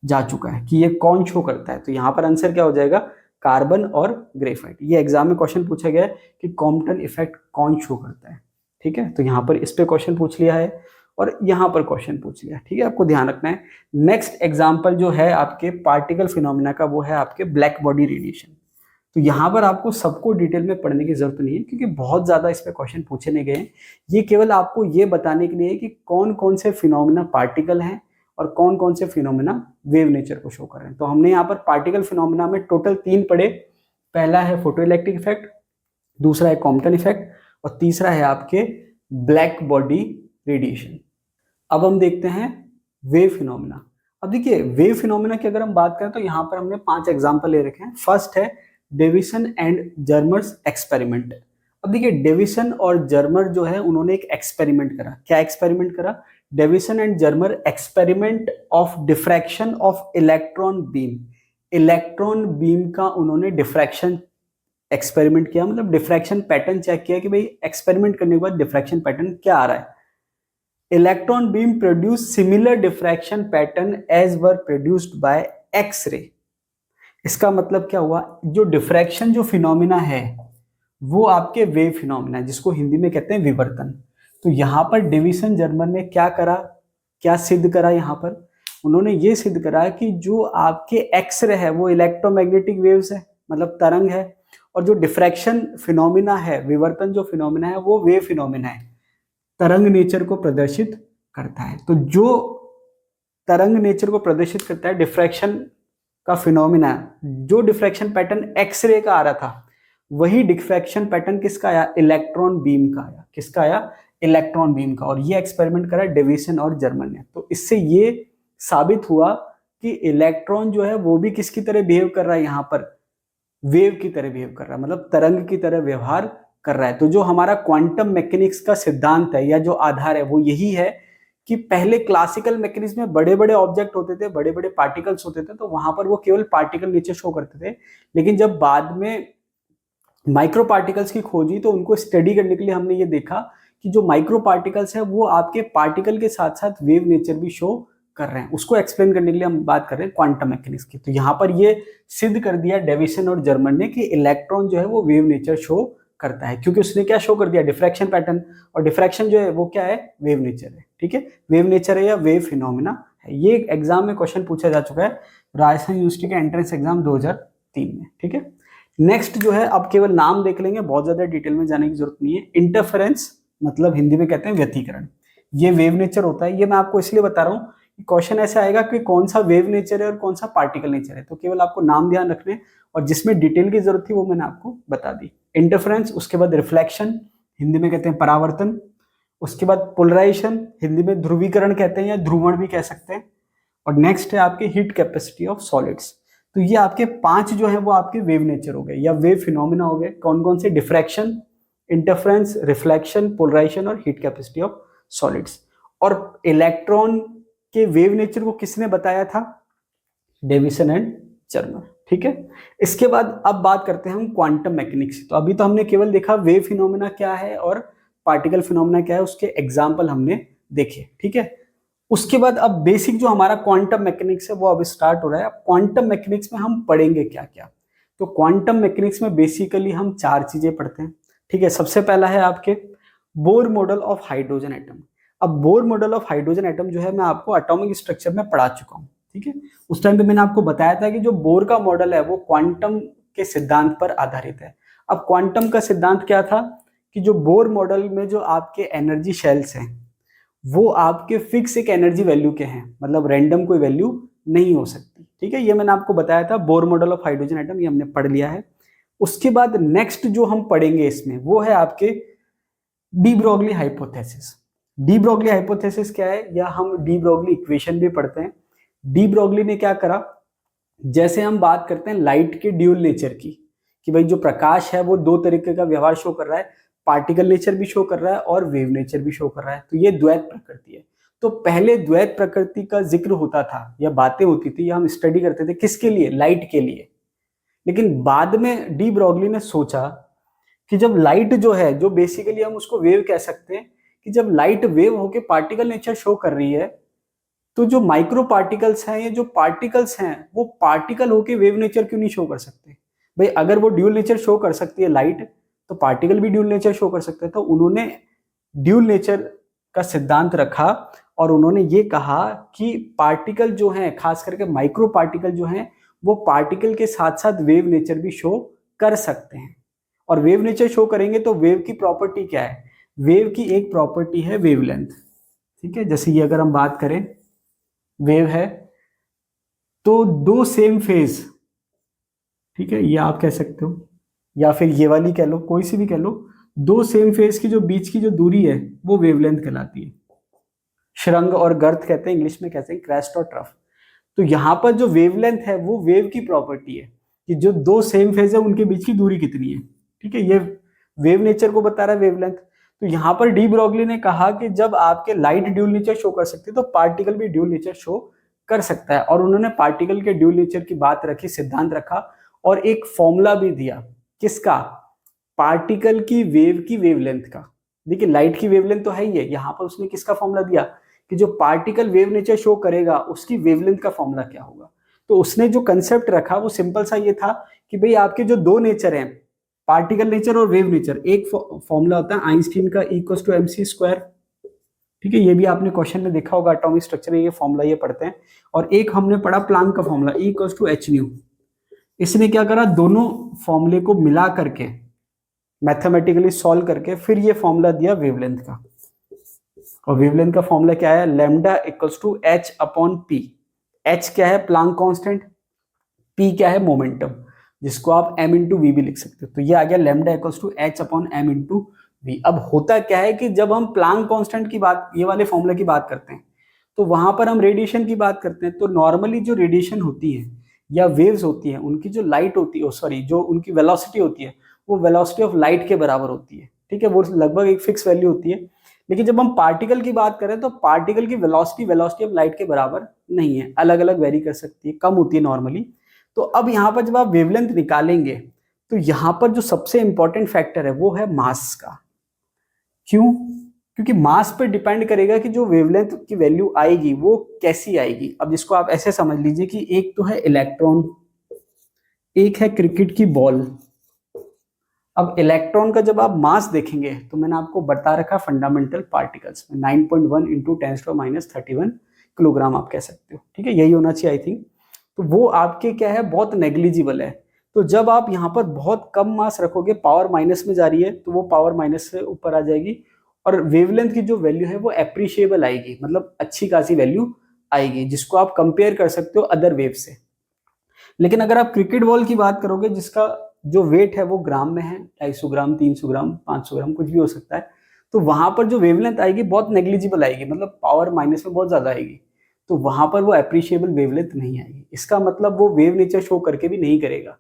जा चुका है कि ये कौन शो करता है। तो यहाँ पर आंसर क्या हो जाएगा, कार्बन और ग्रेफाइट। ये एग्जाम में क्वेश्चन पूछा गया है कि कॉम्पटन इफेक्ट कौन शो करता है। ठीक है, तो यहाँ पर इस पे क्वेश्चन पूछ लिया है और यहाँ पर क्वेश्चन पूछ लिया, ठीक है, आपको ध्यान रखना है। नेक्स्ट एग्जाम्पल जो है आपके पार्टिकल फिनोमिना का वो है आपके ब्लैक बॉडी रेडिएशन। तो यहाँ पर आपको सबको डिटेल में पढ़ने की जरूरत नहीं है क्योंकि बहुत ज्यादा इस पे क्वेश्चन पूछे नहीं गए। ये केवल आपको ये बताने के लिए कि कौन कौन से फिनोमिना पार्टिकल हैं और कौन कौन से फिनोमिना वेव नेचर को शो कर रहे हैं। तो हमने यहाँ पर पार्टिकल फिनोमिना में टोटल 3 पढ़े। पहला है फोटोइलेक्ट्रिक इफेक्ट, दूसरा है कॉम्पटन इफेक्ट और तीसरा है आपके ब्लैक बॉडी रेडिएशन। अब हम देखते हैं वेव फिनोमिना। अब देखिए वेव फिनोमिना की अगर हम बात करें तो यहाँ पर हमने 5 एग्जाम्पल ले रखे हैं। फर्स्ट है डेविसन एंड जर्मर्स एक्सपेरिमेंट। अब देखिए डेविसन और जर्मर जो है उन्होंने एक एक्सपेरिमेंट करा। क्या एक्सपेरिमेंट करा? Davisson and Germer experiment of diffraction of electron beam. Electron beam का उन्होंने डिफ्रैक्शन एक्सपेरिमेंट किया, मतलब डिफ्रैक्शन पैटर्न चेक किया कि भाई एक्सपेरिमेंट करने के बाद डिफ्रैक्शन पैटर्न क्या आ रहा है। Electron beam produce similar diffraction pattern as were produced by x ray. इसका मतलब क्या हुआ? जो डिफ्रैक्शन जो फिनोमिना है वो आपके वेव फिनोमिना है, जिसको हिंदी में कहते हैं विवर्तन। तो यहाँ पर डेविसन जर्मर ने क्या करा, क्या सिद्ध करा? यहाँ पर उन्होंने ये सिद्ध करा कि जो आपके एक्स-रे है वो इलेक्ट्रोमैग्नेटिक वेव्स है, मतलब तरंग है, और जो डिफ्रैक्शन फिनोमिना है, विवर्तन जो फिनोमिना है वो वेव फिनोमिना है, तरंग नेचर को प्रदर्शित करता है। तो जो तरंग नेचर को प्रदर्शित करता है डिफ्रैक्शन का फिनोमिना, जो डिफ्रैक्शन पैटर्न एक्स-रे का आ रहा था वही डिफ्रैक्शन पैटर्न किसका आया? इलेक्ट्रॉन बीम का आया। किसका आया? इलेक्ट्रॉन बीम का। और ये एक्सपेरिमेंट करा डेविसन और जर्मर ने। तो इससे ये साबित हुआ कि इलेक्ट्रॉन जो है वो भी किसकी तरह बिहेव कर रहा है, यहाँ पर वेव की तरह बिहेव कर रहा है, मतलब तरंग की तरह व्यवहार कर रहा है। तो जो हमारा क्वांटम मैकेनिक्स का सिद्धांत है या जो आधार है वो यही है कि पहले क्लासिकल मैकेनिक्स में बड़े बड़े ऑब्जेक्ट होते थे, बड़े बड़े पार्टिकल्स होते थे, तो वहां पर वो केवल पार्टिकल नेचर शो करते थे। लेकिन जब बाद में माइक्रो पार्टिकल्स की खोज हुई तो उनको स्टडी करने के लिए हमने ये देखा कि जो माइक्रो पार्टिकल्स है वो आपके पार्टिकल के साथ साथ वेव नेचर भी शो कर रहे हैं। उसको एक्सप्लेन करने के लिए हम बात कर रहे हैं क्वांटम मैकेनिक्स की। तो यहाँ पर ये सिद्ध कर दिया डेविसन और जर्मर ने कि इलेक्ट्रॉन जो है वो वेव नेचर शो करता है, क्योंकि उसने क्या शो कर दिया? Diffraction pattern. और डिफ्रैक्शन जो है वो क्या है? वेव नेचर है। ठीक है, वेव नेचर है या वेव फिनोमिना है। ये एग्जाम में क्वेश्चन पूछा जा चुका है राजस्थान यूनिवर्सिटी का एंट्रेंस एग्जाम 2003 में। ठीक है, नेक्स्ट जो है अब केवल नाम देख लेंगे, बहुत ज्यादा डिटेल में जाने की जरूरत नहीं है। इंटरफेरेंस मतलब हिंदी में कहते हैं व्यतिकरण। ये वेव नेचर होता है। ये मैं आपको इसलिए बता रहा हूँ कि क्वेश्चन ऐसा आएगा कि कौन सा वेव नेचर है और कौन सा पार्टिकल नेचर है। तो केवल आपको नाम ध्यान रखने, और जिसमें डिटेल की जरूरत थी वो मैंने आपको बता दी। इंटरफेरेंस, उसके बाद रिफ्लेक्शन, हिंदी में कहते हैं परावर्तन, उसके बाद पोलराइजेशन, हिंदी में ध्रुवीकरण कहते हैं या ध्रुवण भी कह सकते हैं, और नेक्स्ट है आपकी हीट कैपेसिटी ऑफ सॉलिड्स। तो ये आपके 5 जो है वो आपके वेव नेचर हो गए या वेव फिनोमिना हो गए। कौन कौन से? डिफ्रैक्शन, इंटरफेरेंस, रिफ्लेक्शन, पोलराइजेशन और हीट कैपेसिटी ऑफ सॉलिड्स। और इलेक्ट्रॉन के वेव नेचर को किसने बताया था? Davisson and Germer. ठीक है, इसके बाद अब बात करते हैं हम क्वांटम मैकेनिक्स। तो अभी तो हमने केवल देखा वेव फिनोमिना क्या है और पार्टिकल फिनोमिना क्या है, उसके एग्जाम्पल हमने देखे। ठीक है, उसके बाद अब बेसिक जो हमारा क्वांटम मैकेनिक्स है वो अब स्टार्ट हो रहा है। अब क्वांटम मैकेनिक्स में हम पढ़ेंगे क्या क्या? तो क्वांटम मैकेनिक्स में बेसिकली हम 4 चीजें पढ़ते हैं। ठीक है, सबसे पहला है आपके Bohr model of hydrogen atom. अब Bohr model of hydrogen atom जो है मैं आपको एटॉमिक स्ट्रक्चर में पढ़ा चुका हूँ। ठीक है, उस टाइम पे मैंने आपको बताया था कि जो बोर का मॉडल है वो क्वांटम के सिद्धांत पर आधारित है। अब क्वांटम का सिद्धांत क्या था कि जो बोर मॉडल में जो आपके एनर्जी शेल्स हैं वो आपके फिक्स एक एनर्जी वैल्यू के हैं, मतलब रैंडम कोई वैल्यू नहीं हो सकती। ठीक है, ये मैंने आपको बताया था bore model of hydrogen atom, ये हमने पढ़ लिया है। उसके बाद नेक्स्ट जो हम पढ़ेंगे इसमें वो है आपके de Broglie hypothesis. De Broglie hypothesis क्या है, या हम डी ब्रोगली इक्वेशन भी पढ़ते हैं। डी ब्रोगली ने क्या करा, जैसे हम बात करते हैं लाइट के ड्यूल नेचर की, कि भाई जो प्रकाश है वो 2 तरीके का व्यवहार शो कर रहा है, पार्टिकल नेचर भी शो कर रहा है और वेव नेचर भी शो कर रहा है। तो ये द्वैत प्रकृति है। तो पहले द्वैत प्रकृति का जिक्र होता था या बातें होती थी या हम स्टडी करते थे किसके लिए? लाइट के लिए। लेकिन बाद में डी ब्रोगली ने सोचा कि जब लाइट जो है, जो बेसिकली हम उसको वेव कह सकते हैं, कि जब लाइट वेव होके पार्टिकल नेचर शो कर रही है तो जो माइक्रो पार्टिकल्स हैं, ये जो पार्टिकल्स हैं वो पार्टिकल होके वेव नेचर क्यों नहीं शो कर सकते? भाई अगर वो ड्यूल नेचर शो कर सकती है लाइट, तो पार्टिकल भी ड्यूल नेचर शो कर सकते हैं। तो उन्होंने ड्यूल नेचर का सिद्धांत रखा और उन्होंने ये कहा कि पार्टिकल जो हैं, खास करके माइक्रो पार्टिकल जो हैं, वो पार्टिकल के साथ साथ वेव नेचर भी शो कर सकते हैं। और वेव नेचर शो करेंगे तो वेव की प्रॉपर्टी क्या है? वेव की एक प्रॉपर्टी है वेवलेंथ। ठीक है, जैसे ये अगर हम बात करें, वेव है तो दो सेम फेज, ठीक है, ये आप कह सकते हो या फिर ये वाली कह लो, कोई सी भी कह लो, दो सेम फेज की जो बीच की जो दूरी है वो वेवलेंथ कहलाती है। शृंग और गर्त कहते हैं, इंग्लिश में कहते हैं क्रेस्ट और ट्रफ। तो यहाँ पर जो वेवलेंथ है वो वेव की प्रॉपर्टी है कि जो दो सेम फेज है उनके बीच की दूरी कितनी है। ठीक है, ये वेव नेचर को बता रहा है वेवलेंथ। तो यहाँ पर डी ब्रॉगली ने कहा कि जब आपके लाइट ड्यूल नेचर शो कर सकती है तो पार्टिकल भी ड्यूल नेचर शो कर सकता है। और उन्होंने पार्टिकल के ड्यूल नेचर की बात रखी, सिद्धांत रखा और एक फॉर्मूला भी दिया। किसका? पार्टिकल की वेवलेंथ का। देखिए लाइट की वेवलेंथ तो है ही है, यहाँ पर उसने किसका फॉर्मूला दिया कि जो पार्टिकल वेव नेचर शो करेगा उसकी वेवलेंथ का फॉर्मूला क्या होगा। तो उसने जो कंसेप्ट रखा वो सिंपल सा ये था कि भाई आपके जो दो नेचर हैं, पार्टिकल नेचर और वेव नेचर, एक फॉर्मूला होता है आइंस्टीन का E=mc²। ठीक है, ये भी आपने क्वेश्चन में देखा होगा, एटॉमिक स्ट्रक्चर ये फॉर्मूला ये पढ़ते हैं। और एक हमने पढ़ा प्लांक का फॉर्मूला E=hν। इसने क्या करा, दोनों फॉर्मूले को मिला करके मैथमेटिकली सॉल्व करके फिर ये फॉर्मूला दिया वेवलेंथ का। और वेवलेंथ का फॉर्मूला क्या है? λ=h/p। h क्या है? Planck constant. p क्या है? मोमेंटम, जिसको आप m/v भी लिख सकते हो। तो ये आ गया λ=h/m/v। अब होता क्या है कि जब हम प्लांक कांस्टेंट की बात, ये वाले फॉर्मूला की बात करते हैं, तो वहां पर हम रेडिएशन की बात करते हैं। तो नॉर्मली जो रेडिएशन होती है या वेव्स होती है, उनकी जो लाइट होती है, सॉरी, जो उनकी वेलोसिटी होती है वो वेलोसिटी ऑफ लाइट के बराबर होती है। ठीक है, वो लगभग एक फिक्स वैल्यू होती है। लेकिन जब हम पार्टिकल की बात करें तो पार्टिकल की वेलोसिटी ऑफ लाइट के बराबर नहीं है, अलग अलग वेरी कर सकती है, कम होती है नॉर्मली। तो अब यहाँ पर जब आप वेवलेंथ निकालेंगे तो यहाँ पर जो सबसे इंपॉर्टेंट फैक्टर है वो है मास का। क्यों? क्योंकि मास पे डिपेंड करेगा कि जो वेवलेंथ की वैल्यू आएगी वो कैसी आएगी। अब जिसको आप ऐसे समझ लीजिए कि एक तो है इलेक्ट्रॉन, एक है क्रिकेट की बॉल। अब इलेक्ट्रॉन का जब आप मास देखेंगे तो मैंने आपको बता रखा फंडामेंटल पार्टिकल्स में 9.1 इंटू 10⁻31 किलोग्राम आप कह सकते हो। ठीक है, यही होना चाहिए आई थिंक। तो वो आपके क्या है, बहुत नेग्लिजिबल है। तो जब आप यहाँ पर बहुत कम मास रखोगे, पावर माइनस में जा रही है, तो वो पावर माइनस से ऊपर आ जाएगी और वेवलेंथ की जो वैल्यू है वो एप्रिशिएबल आएगी, मतलब अच्छी खासी वैल्यू आएगी, जिसको आप कंपेयर कर सकते हो अदर वेव से। लेकिन अगर आप क्रिकेट बॉल की बात करोगे जिसका जो वेट है वो ग्राम में है, 250 ग्राम, 300 ग्राम, 500 ग्राम, कुछ भी हो सकता है, तो वहां पर जो वेवलेंथ आएगी बहुत नेग्लिजिबल आएगी, मतलब पावर माइनस में बहुत ज्यादा आएगी। तो वहां पर वो एप्रिशिएबल वेवलेंथ नहीं आएगी। इसका मतलब वो वेव नेचर शो करके भी नहीं करेगा,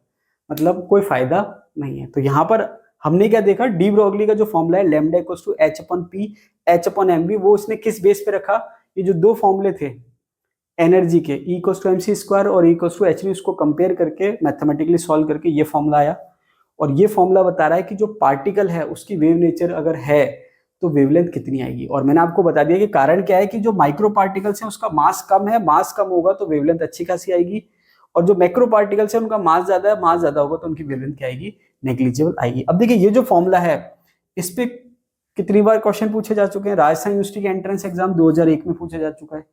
मतलब कोई फायदा नहीं है। तो यहाँ पर हमने क्या देखा, डी ब्रॉगली का जो फॉर्मूला है λ=h/p h/mv, वो उसने किस बेस पे रखा? ये जो दो फॉर्मूले थे एनर्जी के, E=mc² और E=hν, उसको कंपेयर करके मैथमेटिकली सॉल्व करके ये फॉर्मूला आया। और ये फॉर्मूला बता रहा है कि जो पार्टिकल है उसकी वेव नेचर अगर है तो वेवलेंथ कितनी आएगी। और मैंने आपको बता दिया कि कारण क्या है कि जो माइक्रो पार्टिकल्स हैं उसका मास कम है, मास कम होगा तो वेवलेंथ अच्छी खासी आएगी। और जो मैक्रो पार्टिकल्स है उनका मास ज्यादा है, मास ज्यादा होगा तो उनकी वेवलेंथ क्या आएगी? नेग्लिजिबल आएगी। अब देखिए ये जो फॉर्मूला है इस पे कितनी बार क्वेश्चन पूछे जा चुके हैं। राजस्थान यूनिवर्सिटी के एंट्रेंस एग्जाम 2001 में पूछा जा चुका है,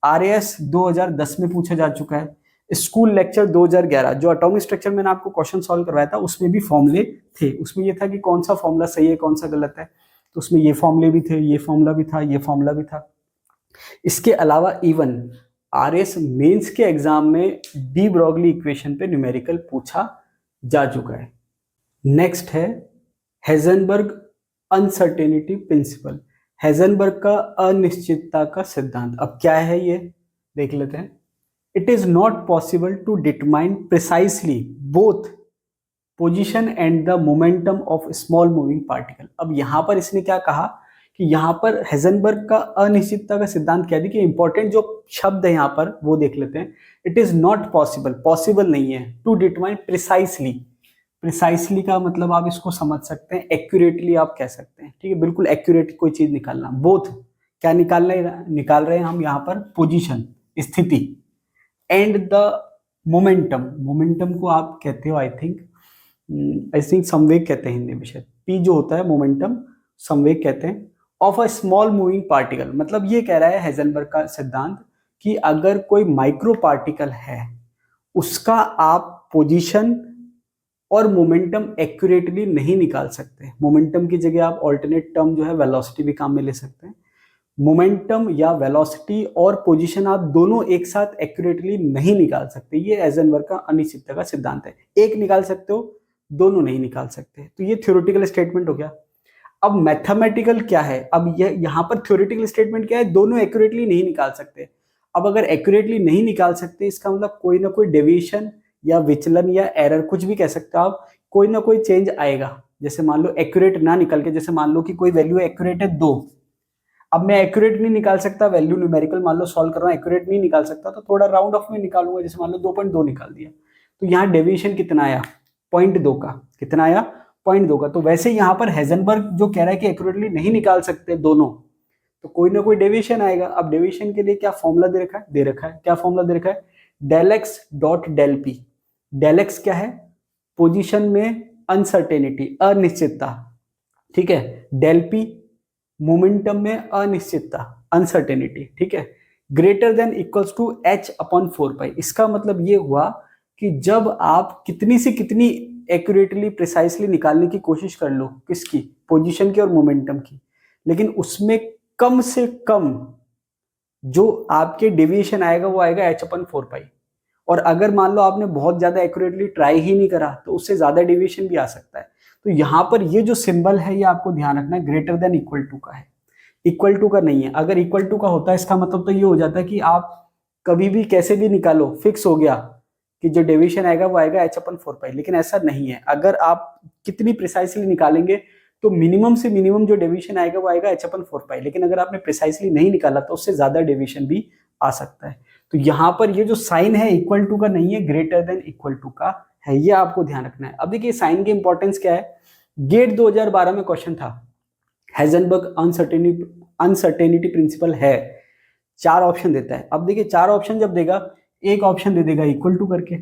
RAS 2010 में पूछा जा चुका है, स्कूल लेक्चर 2011 जो एटॉमिक स्ट्रक्चर मैंने आपको क्वेश्चन सॉल्व करवाया था उसमें भी फॉर्मूले थे। उसमें ये था कि कौन सा फॉर्मूला सही है कौन सा गलत है, तो उसमें ये फॉर्मूले भी थे, ये फॉर्मूला भी था, ये फॉर्मूला भी था। इसके अलावा इवन RAS मेंस के एग्जाम में डी ब्रॉगली इक्वेशन पे न्यूमेरिकल पूछा जा चुका है। नेक्स्ट है हेजनबर्ग अनसर्टेनिटी प्रिंसिपल, हेजनबर्ग का अनिश्चितता का सिद्धांत। अब क्या है ये देख लेते हैं। It is not possible to determine precisely both position and the momentum of small moving particle. अब यहां पर इसने क्या कहा कि यहां पर हेजनबर्ग का अनिश्चितता का सिद्धांत क्या है, कि इंपॉर्टेंट जो शब्द है यहां पर वो देख लेते हैं। It is not possible, possible नहीं है, टू डिटरमाइन प्रिसाइसली। प्रिसाइसली का मतलब आप इसको समझ सकते हैं, एक्यूरेटली आप कह सकते हैं। ठीक है, बिल्कुल एक्यूरेट कोई चीज निकालना। बोथ क्या निकाल रहे हैं हम यहाँ पर? पोजीशन, स्थिति, एंड द मोमेंटम। मोमेंटम को आप कहते हो आई थिंक संवेग कहते हैं हिंदी में शायद, पी जो होता है मोमेंटम संवेग कहते हैं। Of a small moving particle, मतलब ये कह रहा है हाइजेनबर्ग का सिद्धांत कि अगर कोई माइक्रो पार्टिकल है उसका आप पोजीशन और मोमेंटम एक्यूरेटली नहीं निकाल सकते। मोमेंटम की जगह आप ऑल्टरनेट टर्म जो है वेलोसिटी भी काम में ले सकते हैं। मोमेंटम या वेलोसिटी और पोजीशन आप दोनों एक साथ एक्यूरेटली नहीं निकाल सकते। ये हाइजेनबर्ग का अनिश्चितता का सिद्धांत है। एक निकाल सकते हो, दोनों नहीं निकाल सकते। तो ये थ्योरेटिकल स्टेटमेंट हो गया। अब मैथमेटिकल क्या है? अब ये यहाँ पर थ्योरेटिकल स्टेटमेंट क्या है? दोनों एक्यूरेटली नहीं निकाल सकते। अब अगर एक्यूरेटली नहीं निकाल सकते इसका मतलब कोई ना कोई डेविएशन या विचलन या एरर, कुछ भी कह सकते हो आप, कोई ना कोई चेंज आएगा। जैसे मान लो एक्यूरेट ना निकल के, जैसे मान लो कि कोई वैल्यू एक्यूरेट है 2, अब मैं एक्यूरेट नहीं निकाल सकता वैल्यू, न्यूमेरिकल मान लो सॉल्व कर रहा हूँ, एक्यूरेट नहीं निकाल सकता तो थोड़ा राउंड ऑफ में निकालूंगा। जैसे मान लो 2.2 निकाल दिया तो यहाँ डेविएशन कितना आया? 0.2 का। कितना आया? 0.2 का। तो वैसे यहाँ पर हाइजेनबर्ग जो कह रहा है कि एक्यूरेटली नहीं निकाल सकते दोनों, तो कोई ना कोई डेविएशन आएगा। अब डेविएशन के लिए क्या फॉर्मूला दे रखा है? दे रखा है। क्या फॉर्मूला दे रखा है? Del x dot del p. Del x क्या है? पोजीशन में अनसर्टेनिटी, अनिश्चितता, ठीक है। डेल पी मोमेंटम में अनिश्चितता, अनसर्टेनिटी, ठीक है। Greater than equals to h upon 4 pi. इसका मतलब ये हुआ कि जब आप कितनी से कितनी एक्यूरेटली प्रिसाइसली निकालने की कोशिश कर लो, किसकी? पोजीशन की और मोमेंटम की, लेकिन उसमें कम से कम जो आपके डेविएशन आएगा वो आएगा एच अपन 4 पाई। और अगर मान लो आपने बहुत ज्यादा एक्यूरेटली ट्राई ही नहीं करा तो उससे ज्यादा डेविएशन भी आ सकता है। तो यहाँ पर ये जो सिंबल है ये आपको ध्यान रखना है, ग्रेटर देन इक्वल टू का है, इक्वल टू का नहीं है। अगर इक्वल टू का होता है इसका मतलब तो ये हो जाता है कि आप कभी भी कैसे भी निकालो, फिक्स हो गया कि जो डेविएशन आएगा वो आएगा एच अपन 4 पाई। लेकिन ऐसा नहीं है। अगर आप कितनी प्रिसाइसली निकालेंगे तो मिनिमम से मिनिमम जो डेविएशन आएगा वो आएगा एच अपन 4 पाई। लेकिन अगर आपने प्रिसाइसली नहीं निकाला तो उससे ज्यादा डेविएशन भी आ सकता है। तो यहाँ पर ये जो साइन है इक्वल टू का नहीं है, ग्रेटर देन इक्वल टू का है, ये आपको ध्यान रखना है। अब देखिए साइन की इंपॉर्टेंस क्या है। गेट 2012 में क्वेश्चन था, हाइजेनबर्ग अनसर्टेनिटी प्रिंसिपल है, 4 ऑप्शन देता है। अब देखिए 4 ऑप्शन जब देगा, एक ऑप्शन दे देगा इक्वल टू करके,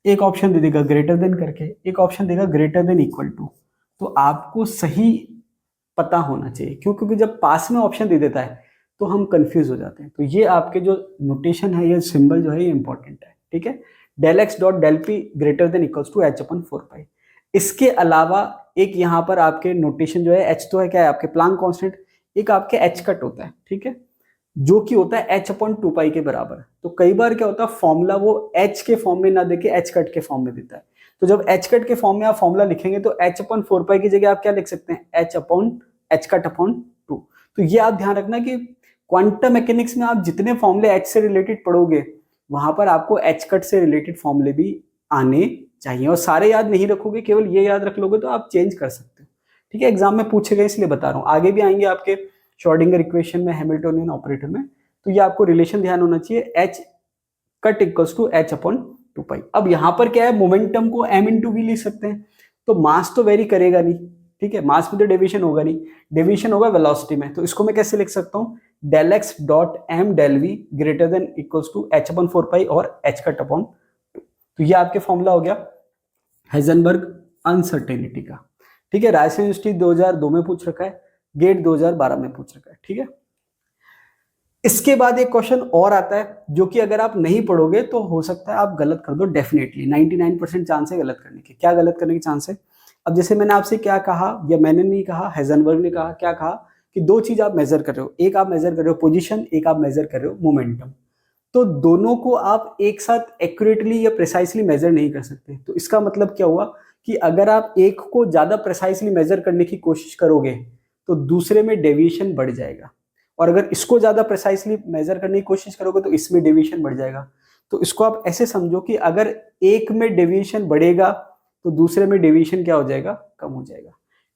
एक ऑप्शन दे देगा ग्रेटर देन करके, एक ऑप्शन देगा ग्रेटर देन इक्वल टू। तो आपको सही पता होना चाहिए। क्यों? क्योंकि जब पास में ऑप्शन दे देता है तो हम कंफ्यूज हो जाते हैं। तो ये आपके जो नोटेशन है, ये सिंबल जो है ये इंपॉर्टेंट है, ठीक है। Del x dot del p greater than equals to h upon 4 pi. इसके अलावा एक यहाँ पर आपके नोटेशन जो है, एच तो है क्या है आपके प्लांक कांस्टेंट, एक आपके एच कट होता है, ठीक है, जो कि होता है एच अपॉन 2 पाई के बराबर। तो कई बार क्या होता है फॉर्मूला वो एच के फॉर्म में ना देके एच कट के फॉर्म में देता है। तो जब एच कट के फॉर्म में आप फॉर्मूला लिखेंगे तो एच अपॉन 4 पाई की जगह आप क्या लिख सकते हैं? H upon H cut upon 2। तो ये आप ध्यान रखना कि क्वांटम मैकेनिक्स में आप जितने फॉर्मूले एच से रिलेटेड पढ़ोगे वहां पर आपको एच कट से रिलेटेड फॉर्मूले भी आने चाहिए। और सारे याद नहीं रखोगे, केवल ये याद रख लोगे तो आप चेंज कर सकते हो, ठीक है। एग्जाम में पूछे गए इसलिए बता रहा हूँ, आगे भी आएंगे आपके श्रोडिंगर इक्वेशन में, हैमिल्टनियन ऑपरेटर में। तो ये आपको रिलेशन ध्यान होना चाहिए, h cut equals to h upon 2 pi. अब यहाँ पर क्या है, मोमेंटम को m इंटू वी लिख सकते हैं। तो मास तो वेरी करेगा नहीं, ठीक है, मास में तो डेविएशन होगा नहीं, डेविएशन होगा वेलोसिटी में। तो इसको मैं कैसे लिख सकता हूँ? Del x dot m del v greater than equals to h upon 4 pi और एच कट अपॉन 2। तो ये आपके फॉर्मूला हो गया हाइजेनबर्ग अनसर्टेनिटी का, ठीक है। राजस्थान यूनिवर्सिटी 2002 में पूछ रखा है, गेट 2012 में पूछ रखा है, ठीक है। इसके बाद एक क्वेश्चन और आता है जो कि अगर आप नहीं पढ़ोगे तो हो सकता है आप गलत कर दो, डेफिनेटली 99% चांस है गलत करने के। क्या गलत करने के चांस है? अब जैसे मैंने आपसे क्या कहा, या मैंने नहीं कहा, हाइजेनबर्ग ने कहा, क्या कहा कि 2 चीज आप मेजर कर रहे हो, एक आप मेजर कर रहे हो पोजीशन, एक आप मेजर कर रहे हो मोमेंटम। तो दोनों को आप एक साथ एक्यूरेटली या प्रिसाइसली मेजर नहीं कर सकते। तो इसका मतलब क्या हुआ कि अगर आप एक को ज्यादा प्रिसाइसली मेजर करने की कोशिश करोगे तो दूसरे में डेविएशन बढ़ जाएगा, और अगर इसको ज्यादा प्रिसाइसली मेजर करने की कोशिश करोगे तो इसमें डेविएशन बढ़ जाएगा। तो इसको आप ऐसे समझो कि अगर एक में डेविएशन बढ़ेगा तो दूसरे में डेविएशन क्या हो जाएगा? कम हो जाएगा।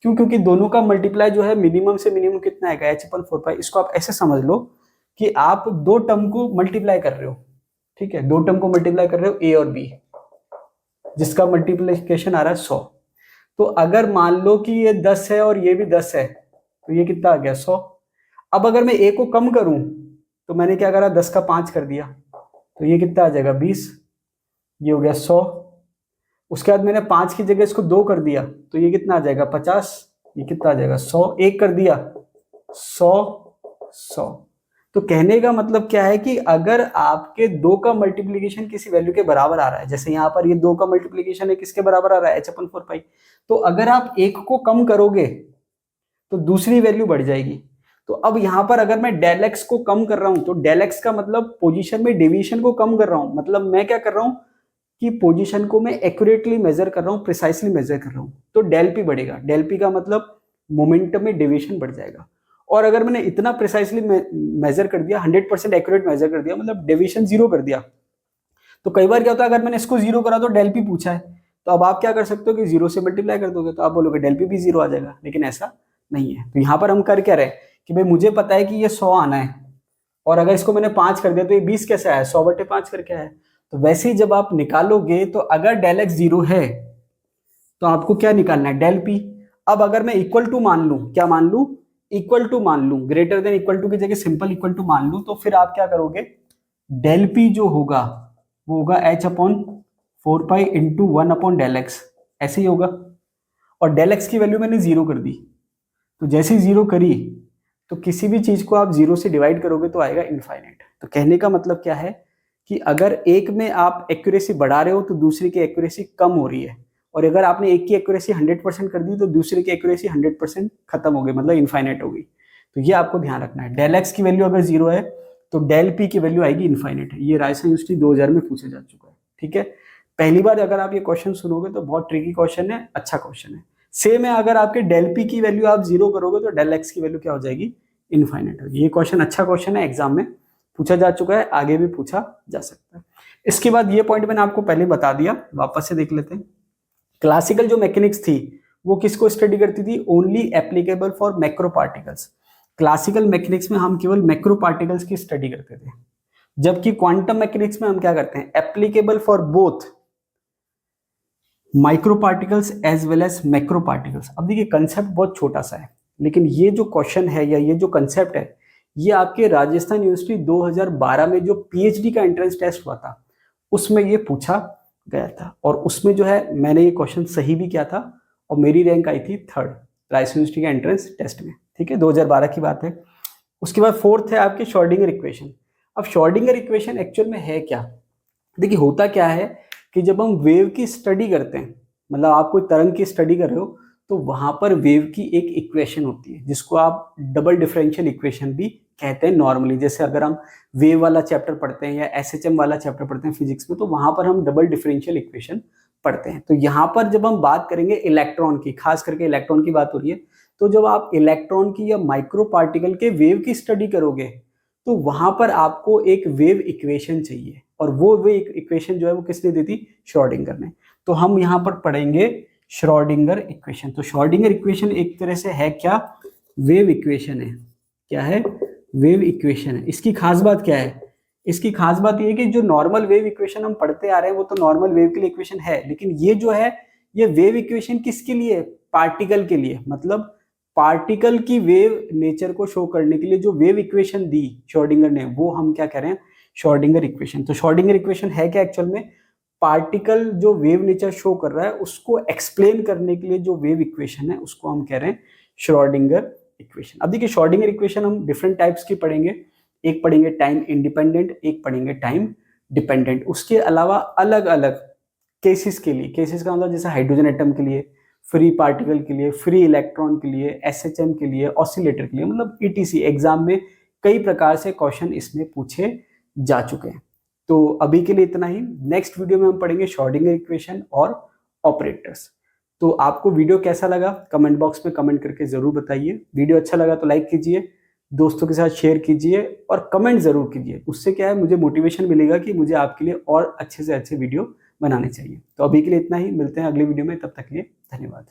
क्यों? क्योंकि दोनों का मल्टीप्लाई जो है मिनिमम से मिनिमम कितना आएगा? एच अपन 4 पाई। इसको आप ऐसे समझ लो कि आप 2 टर्म को मल्टीप्लाई कर रहे हो, ठीक है, 2 टर्म को मल्टीप्लाई कर रहे हो ए और बी, जिसका मल्टीप्लिकेशन आ रहा है 100। तो अगर मान लो कि ये 10 है और ये भी 10 है तो ये कितना आ गया? 100। अब अगर मैं ए को कम करूं तो मैंने क्या करा? 10 का 5 कर दिया, तो ये कितना आ जाएगा? 20। ये हो गया 100। उसके बाद मैंने 5 की जगह इसको 2 कर दिया तो ये कितना आ जाएगा? 50। ये कितना आ जाएगा? 100। 1 कर दिया 100 100। तो कहने का मतलब क्या है कि अगर आपके 2 का मल्टीप्लीकेशन किसी वैल्यू के बराबर आ रहा है, जैसे यहाँ पर ये 2 का मल्टीप्लीकेशन है किसके बराबर आ रहा है, h/4 पाई, तो अगर आप एक को कम करोगे तो दूसरी वैल्यू बढ़ जाएगी। तो अब यहाँ पर अगर मैं डेल एक्स को कम कर रहा हूं तो डेल एक्स का मतलब पोजीशन में डेविएशन को कम कर रहा हूं, मतलब मैं क्या कर रहा हूं कि पोजीशन को मैं एक्यूरेटली मेजर कर रहा हूं, प्रिसाइसली मेजर कर रहा हूं, तो डेल पी बढ़ेगा। डेल पी का मतलब मोमेंटम में डेविएशन बढ़ जाएगा। और अगर मैंने इतना प्रिसाइसली मेजर कर दिया, 100% एक्यूरेट मेजर कर दिया, मतलब डेविएशन 0 कर दिया, तो कई बार क्या होता है अगर मैंने इसको 0 करा तो डेल पी पूछा है, तो अब आप क्या कर सकते हो कि 0 से मल्टीप्लाई कर दोगे, तो आप बोलोगे डेल पी भी 0 आ जाएगा, लेकिन ऐसा नहीं है। तो यहाँ पर हम कर क्या रहे कि भाई मुझे पता है कि ये 100 आना है, और अगर इसको मैंने 5 कर दिया तो ये 20 कैसे आया, 100/5 करके आया। तो वैसे ही जब आप निकालोगे तो अगर डेल एक्स 0 है तो आपको क्या निकालना है, डेल पी। अब अगर मैं इक्वल टू मान लूं, क्या मान लूं, इक्वल टू मान लूं, ग्रेटर देन इक्वल टू की जगह सिंपल इक्वल टू मान लूं, तो फिर आप क्या करोगे, डेल पी जो होगा वो होगा h/4 पाई इंटू 1/डेल एक्स, ऐसे ही होगा। और डेल एक्स की वैल्यू मैंने 0 कर दी, तो जैसे ही 0 करी तो किसी भी चीज को आप 0 से डिवाइड करोगे तो आएगा इनफाइनाइट। तो कहने का मतलब क्या है कि अगर एक में आप एक्यूरेसी बढ़ा रहे हो तो दूसरी की एक्यूरेसी कम हो रही है, और अगर आपने एक की एक्यूरेसी 100% कर दी तो दूसरे की एक्यूरेसी 100% खत्म हो गई, मतलब इनफाइनाइट हो गई। तो ये आपको ध्यान रखना है, डेल एक्स की वैल्यू अगर 0 है तो डेल पी की वैल्यू आएगी इनफाइनाइट। ये राजस्थान यूनिवर्सिटी 2000 में पूछा जा चुका है, ठीक है। पहली बार अगर आप ये क्वेश्चन सुनोगे तो बहुत ट्रिकी क्वेश्चन है, अच्छा क्वेश्चन है। सेम है, अगर आपके डेल पी की वैल्यू आप 0 करोगे तो डेल एक्स की वैल्यू क्या हो जाएगी, इनफाइनाइट होगी। ये क्वेश्चन अच्छा क्वेश्चन है, एग्जाम में पूछा जा चुका है, आगे भी पूछा जा सकता है। इसके बाद ये पॉइंट मैंने आपको पहले बता दिया, वापस से देख लेते हैं। क्लासिकल जो मैकेनिक्स थी वो किसको स्टडी करती थी, only applicable for macro particles. Classical mechanics में हम केवल मैक्रो पार्टिकल्स की स्टडी करते थे, जबकि क्वांटम मैकेनिक्स में हम क्या करते हैं, applicable for both micro particles as well as macro particles. अब देखिए कंसेप्ट बहुत छोटा सा है, लेकिन ये जो क्वेश्चन है या ये जो कंसेप्ट है, ये आपके राजस्थान यूनिवर्सिटी 2012 में जो पीएचडी का एंट्रेंस टेस्ट हुआ था उसमें ये पूछा गया था, और उसमें जो है मैंने ये क्वेश्चन सही भी किया था और मेरी रैंक आई थी 3rd राजस्थान यूनिवर्सिटी के एंट्रेंस टेस्ट में, ठीक है, 2012 की बात है। उसके बाद 4th है आपकी श्रोडिंगर इक्वेशन। अब श्रोडिंगर इक्वेशन एक्चुअल में है क्या, देखिए होता क्या है कि जब हम वेव की स्टडी करते हैं, मतलब आप कोई तरंग की स्टडी कर रहे हो, तो वहां पर वेव की एक इक्वेशन होती है जिसको आप डबल डिफरेंशियल इक्वेशन भी कहते हैं नॉर्मली। जैसे अगर हम वेव वाला चैप्टर पढ़ते हैं या एसएचएम वाला चैप्टर पढ़ते हैं फिजिक्स में, तो वहां पर हम डबल डिफरेंशियल इक्वेशन पढ़ते हैं। तो यहाँ पर जब हम बात करेंगे इलेक्ट्रॉन की, खास करके इलेक्ट्रॉन की बात हो रही है, तो जब आप इलेक्ट्रॉन की या माइक्रो पार्टिकल के वेव की स्टडी करोगे तो वहां पर आपको एक वेव इक्वेशन चाहिए, और वो वेव इक्वेशन जो है वो किसने दी थी, श्रोडिंगर ने। तो हम यहाँ पर पढ़ेंगे श्रोडिंगर इक्वेशन। तो श्रोडिंगर इक्वेशन एक तरह से है क्या, वेव इक्वेशन है। क्या है, वेव इक्वेशन है। इसकी खास बात क्या है, इसकी खास बात ये है कि जो नॉर्मल वेव इक्वेशन हम पढ़ते आ रहे हैं वो तो नॉर्मल वेव के लिए इक्वेशन है, लेकिन ये जो है ये वेव इक्वेशन किसके लिए, पार्टिकल के लिए। मतलब पार्टिकल की वेव नेचर को शो करने के लिए जो वेव इक्वेशन दी श्रोडिंगर ने, वो हम क्या कह रहे हैं, श्रोडिंगर इक्वेशन। तो श्रोडिंगर इक्वेशन है क्या एक्चुअल में, पार्टिकल जो वेव नेचर शो कर रहा है उसको एक्सप्लेन करने के लिए जो वेव इक्वेशन है उसको हम कह रहे हैं श्रोडिंगर इक्वेशन। अब देखिए श्रोडिंगर इक्वेशन हम डिफरेंट टाइप्स की पढ़ेंगे, एक पढ़ेंगे टाइम इंडिपेंडेंट, एक पढ़ेंगे टाइम डिपेंडेंट। उसके अलावा अलग अलग केसेस के लिए, केसेस का मतलब जैसे हाइड्रोजन एटम के लिए, फ्री पार्टिकल के लिए, फ्री इलेक्ट्रॉन के लिए, एसएचएम के लिए, ऑसिलेटर के लिए, मतलब ईटीसी एग्जाम में कई प्रकार से क्वेश्चन इसमें पूछे जा चुके हैं। तो अभी के लिए इतना ही। नेक्स्ट वीडियो में हम पढ़ेंगे श्रोडिंगर इक्वेशन और ऑपरेटर्स। तो आपको वीडियो कैसा लगा कमेंट बॉक्स में कमेंट करके जरूर बताइए। वीडियो अच्छा लगा तो लाइक कीजिए, दोस्तों के साथ शेयर कीजिए और कमेंट जरूर कीजिए। उससे क्या है, मुझे मोटिवेशन मिलेगा कि मुझे आपके लिए और अच्छे से अच्छे वीडियो बनाने चाहिए। तो अभी के लिए इतना ही, मिलते हैं अगली वीडियो में, तब तक के लिए धन्यवाद।